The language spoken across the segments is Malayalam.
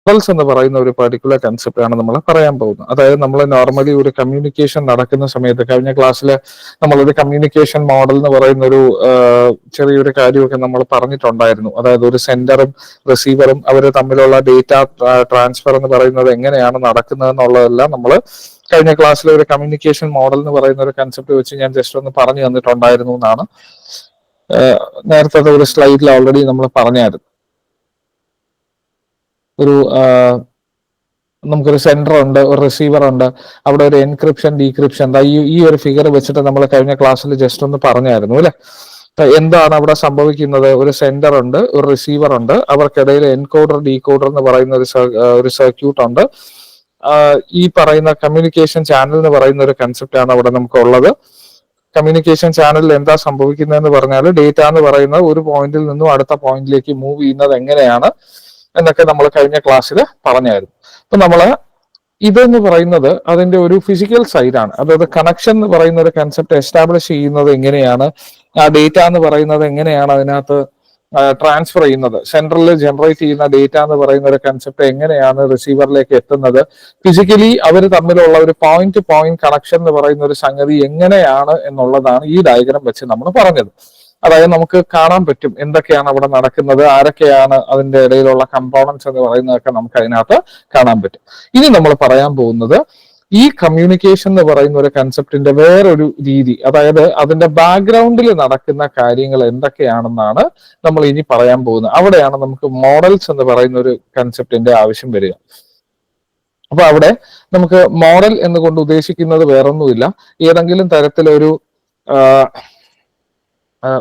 മോഡൽസ് എന്ന് പറയുന്ന ഒരു പർട്ടിക്കുലർ കൺസെപ്റ്റ് ആണ് നമ്മൾ പറയാൻ പോകുന്നത്. അതായത് നമ്മൾ നോർമലി ഒരു കമ്മ്യൂണിക്കേഷൻ നടക്കുന്ന സമയത്ത് കഴിഞ്ഞ ക്ലാസ്സിൽ നമ്മളൊരു കമ്മ്യൂണിക്കേഷൻ മോഡൽ എന്ന് പറയുന്ന ഒരു ചെറിയൊരു കാര്യമൊക്കെ നമ്മൾ പറഞ്ഞിട്ടുണ്ടായിരുന്നു. അതായത് ഒരു സെൻഡറും റിസീവറും അവർ തമ്മിലുള്ള ഡേറ്റ ട്രാൻസ്ഫർ എന്ന് പറയുന്നത് എങ്ങനെയാണ് നടക്കുന്നത് എന്നുള്ളതെല്ലാം നമ്മൾ കഴിഞ്ഞ ക്ലാസ്സിലെ ഒരു കമ്മ്യൂണിക്കേഷൻ മോഡൽ എന്ന് പറയുന്ന ഒരു കൺസെപ്റ്റ് വെച്ച് ഞാൻ ജസ്റ്റ് ഒന്ന് പറഞ്ഞു തന്നിട്ടുണ്ടായിരുന്നു എന്നാണ് നേരത്തെ ഒരു സ്ലൈഡിൽ ഓൾറെഡി നമ്മൾ പറഞ്ഞായിരുന്നു. ഒരു നമുക്കൊരു സെൻഡർ ഉണ്ട്, ഒരു റിസീവർ ഉണ്ട്, അവിടെ ഒരു എൻക്രിപ്ഷൻ ഡീക്രിപ്ഷൻ ഈ ഒരു ഫിഗർ വെച്ചിട്ട് നമ്മൾ കഴിഞ്ഞ ക്ലാസ്സിൽ ജസ്റ്റ് ഒന്ന് പറഞ്ഞായിരുന്നു അല്ലെ. എന്താണ് അവിടെ സംഭവിക്കുന്നത്? ഒരു സെൻഡർ ഉണ്ട്, ഒരു റിസീവർ ഉണ്ട്, അവർക്കിടയിൽ എൻകോഡർ ഡീകോഡർ എന്ന് പറയുന്ന ഒരു സർക്യൂട്ട് ഉണ്ട്. ഈ പറയുന്ന കമ്മ്യൂണിക്കേഷൻ ചാനൽ എന്ന് പറയുന്ന ഒരു കൺസെപ്റ്റ് ആണ് അവിടെ നമുക്കുള്ളത്. കമ്മ്യൂണിക്കേഷൻ ചാനലിൽ എന്താ സംഭവിക്കുന്നതെന്ന് പറഞ്ഞാൽ ഡേറ്റ എന്ന് പറയുന്നത് ഒരു പോയിന്റിൽ നിന്നും അടുത്ത പോയിന്റിലേക്ക് മൂവ് ചെയ്യുന്നത് എങ്ങനെയാണ് എന്നൊക്കെ നമ്മൾ കഴിഞ്ഞ ക്ലാസ്സിൽ പറഞ്ഞായിരുന്നു. അപ്പൊ നമ്മള് ഇതെന്ന് പറയുന്നത് അതിന്റെ ഒരു ഫിസിക്കൽ സൈഡാണ്. അതായത് കണക്ഷൻ എന്ന് പറയുന്ന ഒരു കൺസെപ്റ്റ് എസ്റ്റാബ്ലിഷ് ചെയ്യുന്നത് എങ്ങനെയാണ്, ആ ഡേറ്റ എന്ന് പറയുന്നത് എങ്ങനെയാണ് അതിനകത്ത് ട്രാൻസ്ഫർ ചെയ്യുന്നത്, സെൻട്രലിൽ ജനറേറ്റ് ചെയ്യുന്ന ഡേറ്റ എന്ന് പറയുന്ന ഒരു കൺസെപ്റ്റ് എങ്ങനെയാണ് റിസീവറിലേക്ക് എത്തുന്നത്, ഫിസിക്കലി അവർ തമ്മിലുള്ള ഒരു പോയിന്റ് ടു പോയിന്റ് കണക്ഷൻ എന്ന് പറയുന്ന ഒരു സംഗതി എങ്ങനെയാണ് എന്നുള്ളതാണ് ഈ ഡയഗ്രം വെച്ച് നമ്മൾ പറഞ്ഞത്. അതായത് നമുക്ക് കാണാൻ പറ്റും എന്തൊക്കെയാണ് അവിടെ നടക്കുന്നത്, ആരൊക്കെയാണ് അതിന്റെ ഇടയിലുള്ള കമ്പോണൻസ് എന്ന് പറയുന്നതൊക്കെ നമുക്ക് അതിനകത്ത് കാണാൻ പറ്റും. ഇനി നമ്മൾ പറയാൻ പോകുന്നത് ഈ കമ്മ്യൂണിക്കേഷൻ എന്ന് പറയുന്ന ഒരു കൺസെപ്റ്റിന്റെ വേറൊരു രീതി, അതായത് അതിന്റെ ബാക്ക്ഗ്രൗണ്ടിൽ നടക്കുന്ന കാര്യങ്ങൾ എന്തൊക്കെയാണെന്നാണ് നമ്മൾ ഇനി പറയാൻ പോകുന്നത്. അവിടെയാണ് നമുക്ക് മോഡൽസ് എന്ന് പറയുന്ന ഒരു കൺസെപ്റ്റിന്റെ ആവശ്യം വരിക. അപ്പൊ അവിടെ നമുക്ക് മോഡൽ എന്നുകൊണ്ട് ഉദ്ദേശിക്കുന്നത് വേറൊന്നുമില്ല, ഏതെങ്കിലും തരത്തിലൊരു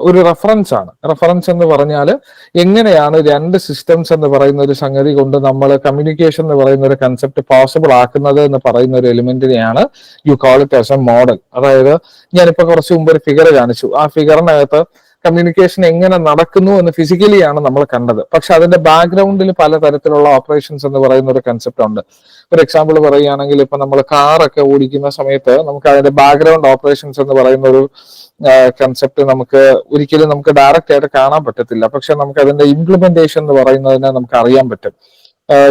ഒരു റെഫറൻസ് ആണ്. റെഫറൻസ് എന്ന് പറഞ്ഞാൽ എങ്ങനെയാണ് രണ്ട് സിസ്റ്റംസ് എന്ന് പറയുന്ന ഒരു സംഗതി കൊണ്ട് നമ്മൾ കമ്മ്യൂണിക്കേഷൻ എന്ന് പറയുന്ന ഒരു കൺസെപ്റ്റ് പോസിബിൾ ആക്കുന്നത് എന്ന് പറയുന്ന ഒരു എലിമെന്റിനെയാണ് you call it as a model. അതായത് ഞാനിപ്പോ കുറച്ച് മുമ്പ് ഒരു ഫിഗർ കാണിച്ചു. ആ ഫിഗറിനകത്ത് കമ്മ്യൂണിക്കേഷൻ എങ്ങനെ നടക്കുന്നു എന്ന് ഫിസിക്കലിയാണ് നമ്മൾ കണ്ടത്. പക്ഷെ അതിന്റെ ബാക്ക്ഗ്രൗണ്ടിൽ പലതരത്തിലുള്ള ഓപ്പറേഷൻസ് എന്ന് പറയുന്ന ഒരു കൺസെപ്റ്റ് ഉണ്ട്. ഒരു എക്സാമ്പിൾ പറയുകയാണെങ്കിൽ ഇപ്പൊ നമ്മൾ കാറൊക്കെ ഓടിക്കുന്ന സമയത്ത് നമുക്ക് അതിന്റെ ബാക്ക്ഗ്രൗണ്ട് ഓപ്പറേഷൻസ് എന്ന് പറയുന്ന ഒരു കൺസെപ്റ്റ് ഒരിക്കലും നമുക്ക് ഡയറക്റ്റ് ആയിട്ട് കാണാൻ പറ്റത്തില്ല. പക്ഷെ നമുക്ക് അതിന്റെ ഇംപ്ലിമെന്റേഷൻ എന്ന് പറയുന്നതിനെ നമുക്ക് അറിയാൻ പറ്റും.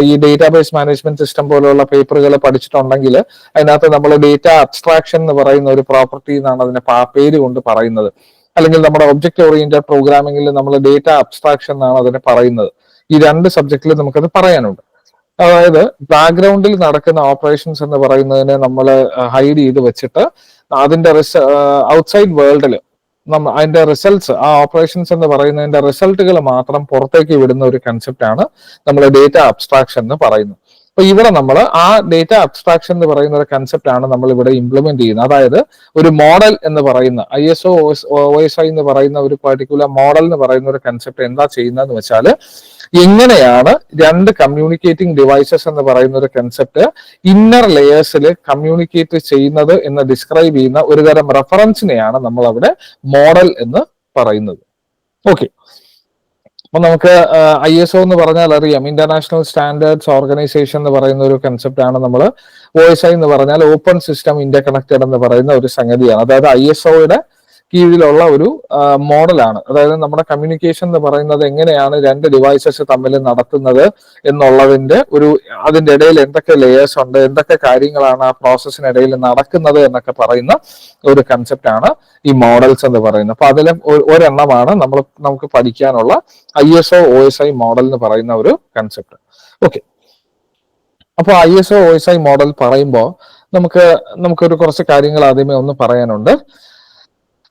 ഈ ഡേറ്റാബേസ് മാനേജ്മെന്റ് സിസ്റ്റം പോലെയുള്ള പേപ്പറുകൾ പഠിച്ചിട്ടുണ്ടെങ്കിൽ അതിനകത്ത് നമ്മൾ ഡേറ്റ അബ്സ്ട്രാക്ഷൻ എന്ന് പറയുന്ന ഒരു പ്രോപ്പർട്ടി എന്നാണ് അതിന്റെ പേര് കൊണ്ട് പറയുന്നത്. അല്ലെങ്കിൽ നമ്മുടെ ഒബ്ജക്ട് ഓറിയന്റഡ് പ്രോഗ്രാമിംഗിൽ നമ്മൾ ഡേറ്റ അബ്സ്ട്രാക്ഷൻ എന്നാണ് അതിനെ പറയുന്നത്. ഈ രണ്ട് സബ്ജക്റ്റിൽ നമുക്കത് പറയാനുണ്ട്. അതായത് ബാക്ക്ഗ്രൗണ്ടിൽ നടക്കുന്ന ഓപ്പറേഷൻസ് എന്ന് പറയുന്നതിനെ നമ്മൾ ഹൈഡ് ചെയ്ത് വെച്ചിട്ട് അതിന്റെ ഔട്ട്സൈഡ് വേൾഡിൽ അതിന്റെ റിസൾട്ട്സ്, ആ ഓപ്പറേഷൻസ് എന്ന് പറയുന്നതിന്റെ റിസൾട്ടുകൾ മാത്രം പുറത്തേക്ക് വിടുന്ന ഒരു കൺസെപ്റ്റ് ആണ് നമ്മൾ ഡേറ്റ അബ്സ്ട്രാക്ഷൻ എന്ന് പറയുന്നത്. അപ്പൊ ഇവിടെ നമ്മൾ ആ ഡേറ്റ അബ്സ്ട്രാക്ഷൻ എന്ന് പറയുന്ന ഒരു കൺസെപ്റ്റ് ആണ് നമ്മൾ ഇവിടെ ഇംപ്ലിമെന്റ് ചെയ്യുന്നത്. അതായത് ഒരു മോഡൽ എന്ന് പറയുന്ന ISO OSI എന്ന് പറയുന്ന ഒരു പർട്ടിക്കുലർ മോഡൽ എന്ന് പറയുന്ന ഒരു കൺസെപ്റ്റ് എന്താ ചെയ്യുന്നതെന്ന് വെച്ചാൽ എങ്ങനെയാണ് രണ്ട് കമ്മ്യൂണിക്കേറ്റിംഗ് ഡിവൈസസ് എന്ന് പറയുന്ന ഒരു കൺസെപ്റ്റ് ഇന്നർ ലെയേഴ്സിൽ കമ്മ്യൂണിക്കേറ്റ് ചെയ്യുന്നത് എന്ന് ഡിസ്ക്രൈബ് ചെയ്യുന്ന ഒരു തരം റെഫറൻസിനെയാണ് നമ്മൾ അവിടെ മോഡൽ എന്ന് പറയുന്നത്. ഓക്കെ, അപ്പൊ നമുക്ക് ISO എന്ന് പറഞ്ഞാൽ അറിയാം, ഇന്റർനാഷണൽ സ്റ്റാൻഡേർഡ്സ് ഓർഗനൈസേഷൻ എന്ന് പറയുന്ന ഒരു കൺസെപ്റ്റ് ആണ്. നമ്മൾ OSI എന്ന് പറഞ്ഞാൽ ഓപ്പൺ സിസ്റ്റം ഇന്റർകണക്റ്റഡ് എന്ന് പറയുന്ന ഒരു സംഗതിയാണ്. അതായത് ISOയുടെ കീഴിലുള്ള ഒരു മോഡലാണ്. അതായത് നമ്മുടെ കമ്മ്യൂണിക്കേഷൻ എന്ന് പറയുന്നത് എങ്ങനെയാണ് രണ്ട് ഡിവൈസസ് തമ്മിൽ നടത്തുന്നത് എന്നുള്ളതിന്റെ അതിന്റെ ഇടയിൽ എന്തൊക്കെ ലെയേഴ്സ് ഉണ്ട്, എന്തൊക്കെ കാര്യങ്ങളാണ് ആ പ്രോസസ്സിനിടയിൽ നടക്കുന്നത് എന്നൊക്കെ പറയുന്ന ഒരു കൺസെപ്റ്റ് ആണ് ഈ മോഡൽസ് എന്ന് പറയുന്നത്. അപ്പൊ അതിലെ ഒരെണ്ണമാണ് നമുക്ക് പഠിക്കാനുള്ള ISO OSI മോഡൽ എന്ന് പറയുന്ന ഒരു കൺസെപ്റ്റ്. ഓക്കെ, അപ്പൊ ISO OSI മോഡൽ പറയുമ്പോൾ നമുക്കൊരു കുറച്ച് കാര്യങ്ങൾ ആദ്യമേ ഒന്ന് പറയാനുണ്ട്.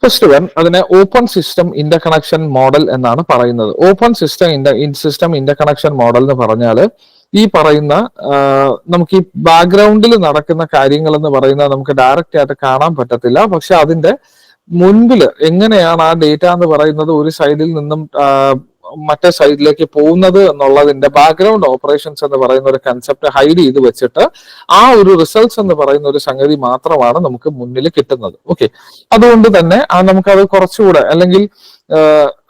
ഫസ്റ്റ് വൺ, അതിനെ ഓപ്പൺ സിസ്റ്റം ഇന്റർകണക്ഷൻ മോഡൽ എന്നാണ് പറയുന്നത്. ഓപ്പൺ സിസ്റ്റം ഇന്റർകണക്ഷൻ മോഡൽ എന്ന് പറഞ്ഞാൽ ഈ പറയുന്ന നമുക്ക് ഈ ബാക്ക്ഗ്രൗണ്ടിൽ നടക്കുന്ന കാര്യങ്ങൾ എന്ന് പറയുന്നത് നമുക്ക് ഡയറക്റ്റ് ആയിട്ട് കാണാൻ പറ്റത്തില്ല. പക്ഷെ അതിന്റെ മുൻപിൽ എങ്ങനെയാണ് ആ ഡേറ്റ എന്ന് പറയുന്നത് ഒരു സൈഡിൽ നിന്നും മറ്റേ സൈഡിലേക്ക് പോകുന്നത് എന്നുള്ളതിന്റെ ബാക്ക്ഗ്രൗണ്ട് ഓപ്പറേഷൻസ് എന്ന് പറയുന്ന ഒരു കൺസെപ്റ്റ് ഹൈഡ് ചെയ്ത് വെച്ചിട്ട് ആ ഒരു റിസൾട്ട്സ് എന്ന് പറയുന്ന ഒരു സംഗതി മാത്രമാണ് നമുക്ക് മുന്നിൽ കിട്ടുന്നത്. ഓക്കെ, അതുകൊണ്ട് തന്നെ നമുക്കത് കുറച്ചുകൂടെ, അല്ലെങ്കിൽ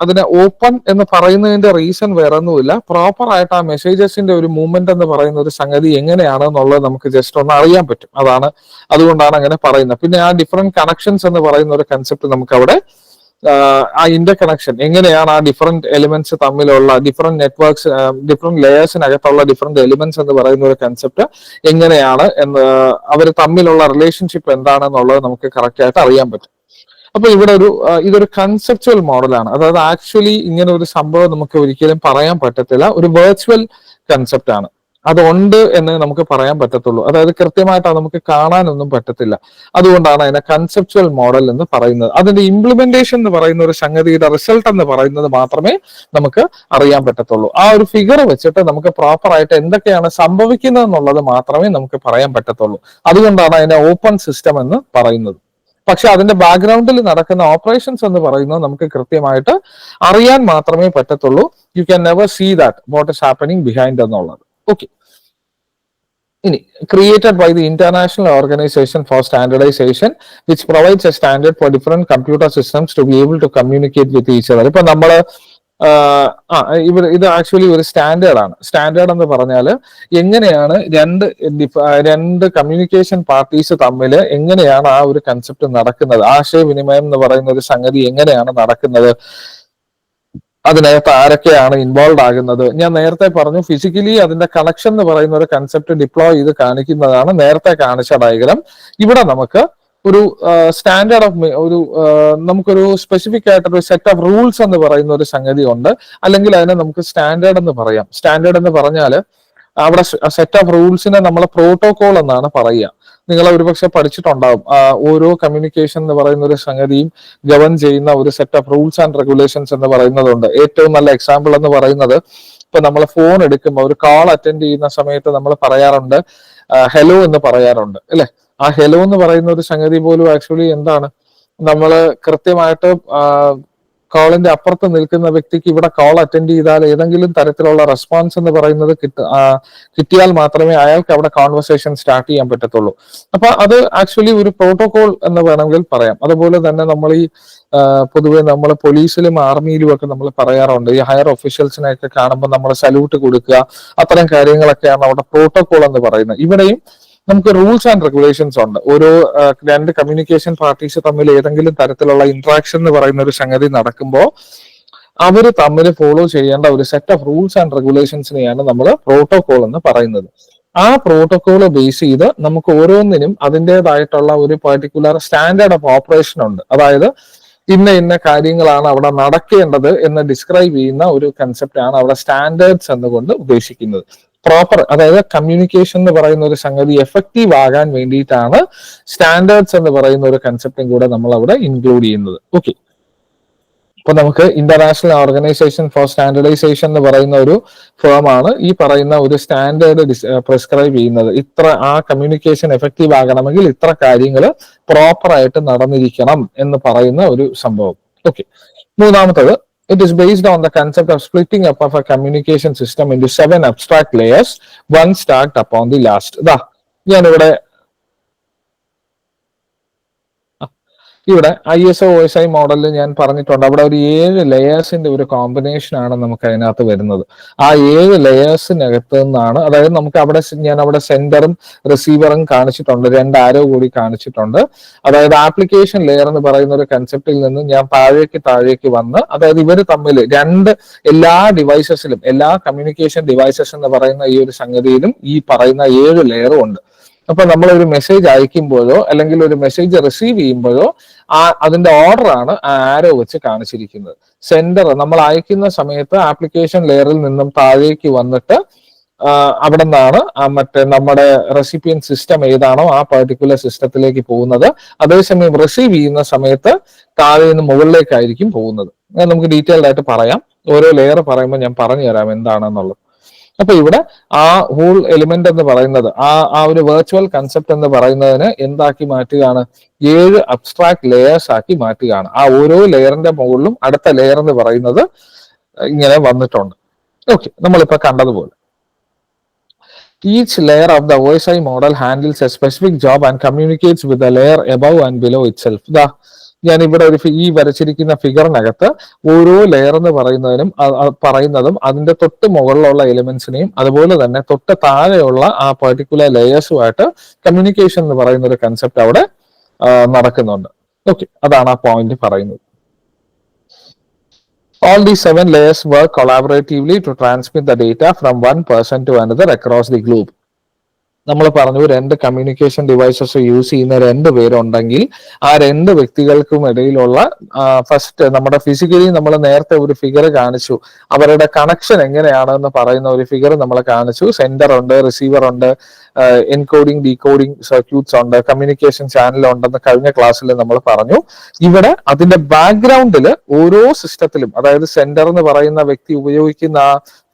അതിനെ ഓപ്പൺ എന്ന് പറയുന്നതിന്റെ റീസൺ വേറെ ഒന്നുമില്ല, പ്രോപ്പർ ആയിട്ട് ആ മെസ്സേജസിന്റെ ഒരു മൂവ്മെന്റ് എന്ന് പറയുന്ന ഒരു സംഗതി എങ്ങനെയാണ് എന്നുള്ളത് നമുക്ക് ജസ്റ്റ് ഒന്ന് അറിയാൻ പറ്റും. അതുകൊണ്ടാണ് അങ്ങനെ പറയുന്നത്. പിന്നെ ആ ഡിഫറെന്റ് കണക്ഷൻസ് എന്ന് പറയുന്ന ഒരു കൺസെപ്റ്റ് നമുക്ക് അവിടെ ആ ഇന്റർ കണക്ഷൻ എങ്ങനെയാണ് ആ ഡിഫറെന്റ് എലിമെന്റ്സ് തമ്മിലുള്ള ഡിഫറെന്റ് നെറ്റ്വർക്ക്സ് ഡിഫറെന്റ് ലെയേഴ്സിനകത്തുള്ള ഡിഫറെന്റ് എലിമെന്റ്സ് എന്ന് പറയുന്ന ഒരു കൺസെപ്റ്റ് എങ്ങനെയാണ് എന്ന് അവർ തമ്മിലുള്ള റിലേഷൻഷിപ്പ് എന്താണെന്നുള്ളത് നമുക്ക് കറക്റ്റ് ആയിട്ട് അറിയാൻ പറ്റും. അപ്പൊ ഇവിടെ ഇതൊരു കൺസെപ്ച്വൽ മോഡലാണ്. അതായത് ആക്ച്വലി ഇങ്ങനെ ഒരു സംഭവം നമുക്ക് ഒരിക്കലും പറയാൻ പറ്റത്തില്ല. ഒരു വെർച്വൽ കൺസെപ്റ്റ് ആണ്. അതുണ്ട് എന്ന് നമുക്ക് പറയാൻ പറ്റത്തുള്ളൂ. അതായത് കൃത്യമായിട്ട് നമുക്ക് കാണാനൊന്നും പറ്റത്തില്ല. അതുകൊണ്ടാണ് അതിനെ കൺസെപ്ച്വൽ മോഡൽ എന്ന് പറയുന്നത്. അതിന്റെ ഇംപ്ലിമെന്റേഷൻ എന്ന് പറയുന്ന ഒരു സംഗതിയുടെ റിസൾട്ട് എന്ന് പറയുന്നത് മാത്രമേ നമുക്ക് അറിയാൻ പറ്റത്തുള്ളൂ. ആ ഒരു ഫിഗർ വെച്ചിട്ട് നമുക്ക് പ്രോപ്പർ ആയിട്ട് എന്തൊക്കെയാണ് സംഭവിക്കുന്നത് എന്നുള്ളത് മാത്രമേ നമുക്ക് പറയാൻ പറ്റത്തുള്ളൂ. അതുകൊണ്ടാണ് അതിനെ ഓപ്പൺ സിസ്റ്റം എന്ന് പറയുന്നത്. പക്ഷെ അതിന്റെ ബാക്ക്ഗ്രൗണ്ടിൽ നടക്കുന്ന ഓപ്പറേഷൻസ് എന്ന് പറയുന്നത് നമുക്ക് കൃത്യമായിട്ട് അറിയാൻ മാത്രമേ പറ്റത്തുള്ളൂ. You can never see that what is happening behind എന്നുള്ളത്. ഓക്കെ, ഇനി created by the international organisation for standardisation which provides a standard for different computer systems to be able to communicate with each other. ഇപ്പൊ നമ്മള് ഇത് ആക്ച്വലി ഒരു സ്റ്റാൻഡേർഡ് ആണ്. സ്റ്റാൻഡേർഡ് എന്ന് പറഞ്ഞാൽ എങ്ങനെയാണ് രണ്ട് കമ്മ്യൂണിക്കേഷൻ പാർട്ടീസ് തമ്മിൽ എങ്ങനെയാണ് ആ ഒരു കൺസെപ്റ്റ് നടക്കുന്നത്, ആശയവിനിമയം എന്ന് പറയുന്ന ഒരു സംഗതി എങ്ങനെയാണ് നടക്കുന്നത്, അതിനകത്ത് ആരൊക്കെയാണ് ഇൻവോൾവ് ആകുന്നത്. ഞാൻ നേരത്തെ പറഞ്ഞു ഫിസിക്കലി അതിന്റെ കണക്ഷൻ എന്ന് പറയുന്ന ഒരു കൺസെപ്റ്റ് ഡിപ്ലോയ് ചെയ്ത് കാണിക്കുന്നതാണ് നേരത്തെ കാണിച്ച ഡയഗ്രാം. ഇവിടെ നമുക്ക് ഒരു സ്റ്റാൻഡേർഡ് ഓഫ് നമുക്കൊരു സ്പെസിഫിക് ആയിട്ടൊരു സെറ്റ് ഓഫ് റൂൾസ് എന്ന് പറയുന്ന ഒരു സംഗതി ഉണ്ട്. അല്ലെങ്കിൽ അതിനെ നമുക്ക് സ്റ്റാൻഡേർഡ് എന്ന് പറയാം. സ്റ്റാൻഡേർഡ് എന്ന് പറഞ്ഞാൽ അവിടെ സെറ്റ് ഓഫ് റൂൾസിനെ നമ്മൾ പ്രോട്ടോകോൾ എന്നാണ് പറയുക. നിങ്ങൾ ഒരുപക്ഷെ പഠിച്ചിട്ടുണ്ടാവും. ഓരോ കമ്മ്യൂണിക്കേഷൻ എന്ന് പറയുന്ന ഒരു സംഗതിയും ഗവൺ ചെയ്യുന്ന ഒരു set of rules and regulations എന്ന് പറയുന്നതുണ്ട്. ഏറ്റവും നല്ല എക്സാമ്പിൾ എന്ന് പറയുന്നത് ഇപ്പൊ നമ്മൾ ഫോൺ എടുക്കുമ്പോൾ ഒരു കോൾ അറ്റൻഡ് ചെയ്യുന്ന സമയത്ത് നമ്മൾ പറയാറുണ്ട് ഹലോ എന്ന് പറയാറുണ്ട് അല്ലെ. ആ ഹലോ എന്ന് പറയുന്ന ഒരു സംഗതി പോലും ആക്ച്വലി എന്താണ്, നമ്മൾ കൃത്യമായിട്ട് കോളിന്റെ അപ്പുറത്ത് നിൽക്കുന്ന വ്യക്തിക്ക് ഇവിടെ കോൾ അറ്റൻഡ് ചെയ്താൽ ഏതെങ്കിലും തരത്തിലുള്ള റെസ്പോൺസ് എന്ന് പറയുന്നത് കിട്ടിയാൽ മാത്രമേ അയാൾക്ക് അവിടെ കോൺവെർസേഷൻ സ്റ്റാർട്ട് ചെയ്യാൻ പറ്റത്തുള്ളൂ. അപ്പൊ അത് ആക്ച്വലി ഒരു പ്രോട്ടോകോൾ എന്ന് വേണമെങ്കിൽ പറയാം. അതുപോലെ തന്നെ നമ്മൾ ഈ പൊതുവെ നമ്മൾ പോലീസിലും ആർമിയിലും ഒക്കെ നമ്മൾ പറയാറുണ്ട്, ഈ ഹയർ ഒഫീഷ്യൽസിനെയൊക്കെ കാണുമ്പോൾ നമ്മൾ സല്യൂട്ട് കൊടുക്കുക, അത്തരം കാര്യങ്ങളൊക്കെയാണ് അവിടെ പ്രോട്ടോകോൾ എന്ന് പറയുന്നത്. ഇവിടെയും നമുക്ക് റൂൾസ് ആൻഡ് റെഗുലേഷൻസ് ഉണ്ട്. ഓരോ രണ്ട് കമ്മ്യൂണിക്കേഷൻ പാർട്ടീസ് തമ്മിൽ ഏതെങ്കിലും തരത്തിലുള്ള ഇന്ററാക്ഷൻ എന്ന് പറയുന്ന ഒരു സംഗതി നടക്കുമ്പോൾ അവർ തമ്മിൽ ഫോളോ ചെയ്യേണ്ട ഒരു സെറ്റ് ഓഫ് റൂൾസ് ആൻഡ് റെഗുലേഷൻസിനെയാണ് നമ്മൾ പ്രോട്ടോകോൾ എന്ന് പറയുന്നത്. ആ പ്രോട്ടോകോൾ ബേസ് ചെയ്ത് നമുക്ക് ഓരോന്നിനും അതിൻ്റെതായിട്ടുള്ള ഒരു പെർട്ടിക്കുലർ സ്റ്റാൻഡേർഡ് ഓഫ് ഓപ്പറേഷൻ ഉണ്ട്. അതായത് ഇന്ന കാര്യങ്ങളാണ് അവിടെ നടക്കേണ്ടത് എന്ന് ഡിസ്ക്രൈബ് ചെയ്യുന്ന ഒരു കൺസെപ്റ്റ് ആണ് അവിടെ സ്റ്റാൻഡേർഡ്സ് എന്നുകൊണ്ട് ഉദ്ദേശിക്കുന്നത്. പ്രോപ്പർ, അതായത് കമ്മ്യൂണിക്കേഷൻ എന്ന് പറയുന്ന ഒരു സംഗതി എഫക്റ്റീവ് ആകാൻ വേണ്ടിയിട്ടാണ് സ്റ്റാൻഡേർഡ്സ് എന്ന് പറയുന്ന ഒരു കൺസെപ്റ്റും കൂടെ നമ്മൾ അവിടെ ഇൻക്ലൂഡ് ചെയ്യുന്നത്. ഓക്കെ, ഇപ്പൊ നമുക്ക് ഇന്റർനാഷണൽ ഓർഗനൈസേഷൻ ഫോർ സ്റ്റാൻഡർഡൈസേഷൻ എന്ന് പറയുന്ന ഒരു ഫേം ആണ് ഈ പറയുന്ന ഒരു സ്റ്റാൻഡേർഡ് പ്രിസ്ക്രൈബ് ചെയ്യുന്നത്. ആ കമ്മ്യൂണിക്കേഷൻ എഫക്റ്റീവ് ആകണമെങ്കിൽ ഇത്ര കാര്യങ്ങൾ പ്രോപ്പർ ആയിട്ട് നടന്നിരിക്കണം എന്ന് പറയുന്ന ഒരു സംഭവം. ഓക്കെ, മൂന്നാമത്തത്, it is based on the concept of splitting up of a communication system into 7 abstract layers, one stacked upon the last. ഞാനിവിടെ ISO OSI മോഡലിൽ ഞാൻ പറഞ്ഞിട്ടുണ്ട്, അവിടെ ഒരു 7 ലെയേഴ്സിന്റെ ഒരു കോമ്പിനേഷൻ ആണ് നമുക്ക് അതിനകത്ത് വരുന്നത്. ആ 7 ലെയേഴ്സിനകത്ത് നിന്നാണ്, അതായത് നമുക്ക് ഞാൻ അവിടെ സെൻഡറും റിസീവറും കാണിച്ചിട്ടുണ്ട്, 2 ആരോ കൂടി കാണിച്ചിട്ടുണ്ട്. അതായത് ആപ്ലിക്കേഷൻ ലെയർ എന്ന് പറയുന്ന ഒരു കൺസെപ്റ്റിൽ നിന്ന് ഞാൻ താഴേക്ക് വന്ന്, അതായത് ഇവർ തമ്മിൽ എല്ലാ ഡിവൈസസിലും, എല്ലാ കമ്മ്യൂണിക്കേഷൻ ഡിവൈസസ് എന്ന് പറയുന്ന ഈ ഒരു സംഗതിയിലും ഈ പറയുന്ന 7 ലെയറും ഉണ്ട്. അപ്പൊ നമ്മൾ ഒരു മെസ്സേജ് അയക്കുമ്പോഴോ അല്ലെങ്കിൽ ഒരു മെസ്സേജ് റിസീവ് ചെയ്യുമ്പോഴോ അതിന്റെ ഓർഡർ ആണ് ആരോ വെച്ച് കാണിച്ചിരിക്കുന്നത്. സെൻഡർ നമ്മൾ അയക്കുന്ന സമയത്ത് ആപ്ലിക്കേഷൻ ലെയറിൽ നിന്നും താഴേക്ക് വന്നിട്ട് അവിടെ നിന്നാണ് നമ്മുടെ റെസിപ്പിയൻ സിസ്റ്റം ഏതാണോ ആ പെർട്ടിക്കുലർ സിസ്റ്റത്തിലേക്ക് പോകുന്നത്. അതേസമയം റിസീവ് ചെയ്യുന്ന സമയത്ത് താഴെ നിന്ന് മുകളിലേക്കായിരിക്കും പോകുന്നത്. നമുക്ക് ഡീറ്റെയിൽഡ് ആയിട്ട് പറയാം, ഓരോ ലെയർ പറയുമ്പോൾ ഞാൻ പറഞ്ഞു തരാം എന്താണെന്നുള്ളത്. അപ്പൊ ഇവിടെ ആ ഹോൾ എലിമെന്റ് എന്ന് പറയുന്നത് ആ ഒരു വെർച്വൽ കൺസെപ്റ്റ് എന്ന് പറയുന്നതിന് എന്താക്കി മാറ്റുകയാണ്, 7 അബ്സ്ട്രാക്ട് ലെയേഴ്സ് ആക്കി മാറ്റുകയാണ്. ആ ഓരോ ലെയറിന്റെ മുകളിലും അടുത്ത ലെയർ എന്ന് പറയുന്നത് ഇങ്ങനെ വന്നിട്ടുണ്ട്. ഓക്കെ, നമ്മളിപ്പോ കണ്ടതുപോലെ each layer of the OSI model handles a specific job and communicates with the layer above and below itself. ഞാൻ ഇവിടെ ഈ വരച്ചിരിക്കുന്ന ഫിഗറിനകത്ത് ഓരോ ലെയർ എന്ന് പറയുന്നതും അതിന്റെ തൊട്ട് മുകളിലുള്ള എലിമെന്റ്സിനെയും അതുപോലെ തന്നെ തൊട്ട് താഴെയുള്ള ആ പെർട്ടിക്കുലർ ലെയേഴ്സുമായിട്ട് കമ്മ്യൂണിക്കേഷൻ എന്ന് പറയുന്ന ഒരു കൺസെപ്റ്റ് അവിടെ നടക്കുന്നുണ്ട്. ഓക്കെ, അതാണ് ആ പോയിന്റ് പറയുന്നത്. All these 7 layers work collaboratively to transmit the data from one person to another across the globe. നമ്മൾ പറഞ്ഞു രണ്ട് കമ്മ്യൂണിക്കേഷൻ ഡിവൈസസ് യൂസ് ചെയ്യുന്ന 2 പേരുണ്ടെങ്കിൽ ആ 2 വ്യക്തികൾക്കും ഇടയിലുള്ള ഫസ്റ്റ് നമ്മുടെ ഫിസിക്കലി നമ്മൾ നേരത്തെ ഒരു ഫിഗർ കാണിച്ചു, അവരുടെ കണക്ഷൻ എങ്ങനെയാണെന്ന് പറയുന്ന ഒരു ഫിഗർ നമ്മൾ കാണിച്ചു. സെൻഡർ ഉണ്ട്, റിസീവർ ഉണ്ട്, എൻകോഡിംഗ് ഡീകോഡിംഗ് സർക്യൂട്ട്സ് ഉണ്ട്, കമ്മ്യൂണിക്കേഷൻ ചാനൽ ഉണ്ടെന്ന് കഴിഞ്ഞ ക്ലാസ്സിൽ നമ്മൾ പറഞ്ഞു. ഇവിടെ അതിന്റെ ബാക്ക്ഗ്രൗണ്ടിൽ ഓരോ സിസ്റ്റത്തിലും, അതായത് സെൻഡർ എന്ന് പറയുന്ന വ്യക്തി ഉപയോഗിക്കുന്ന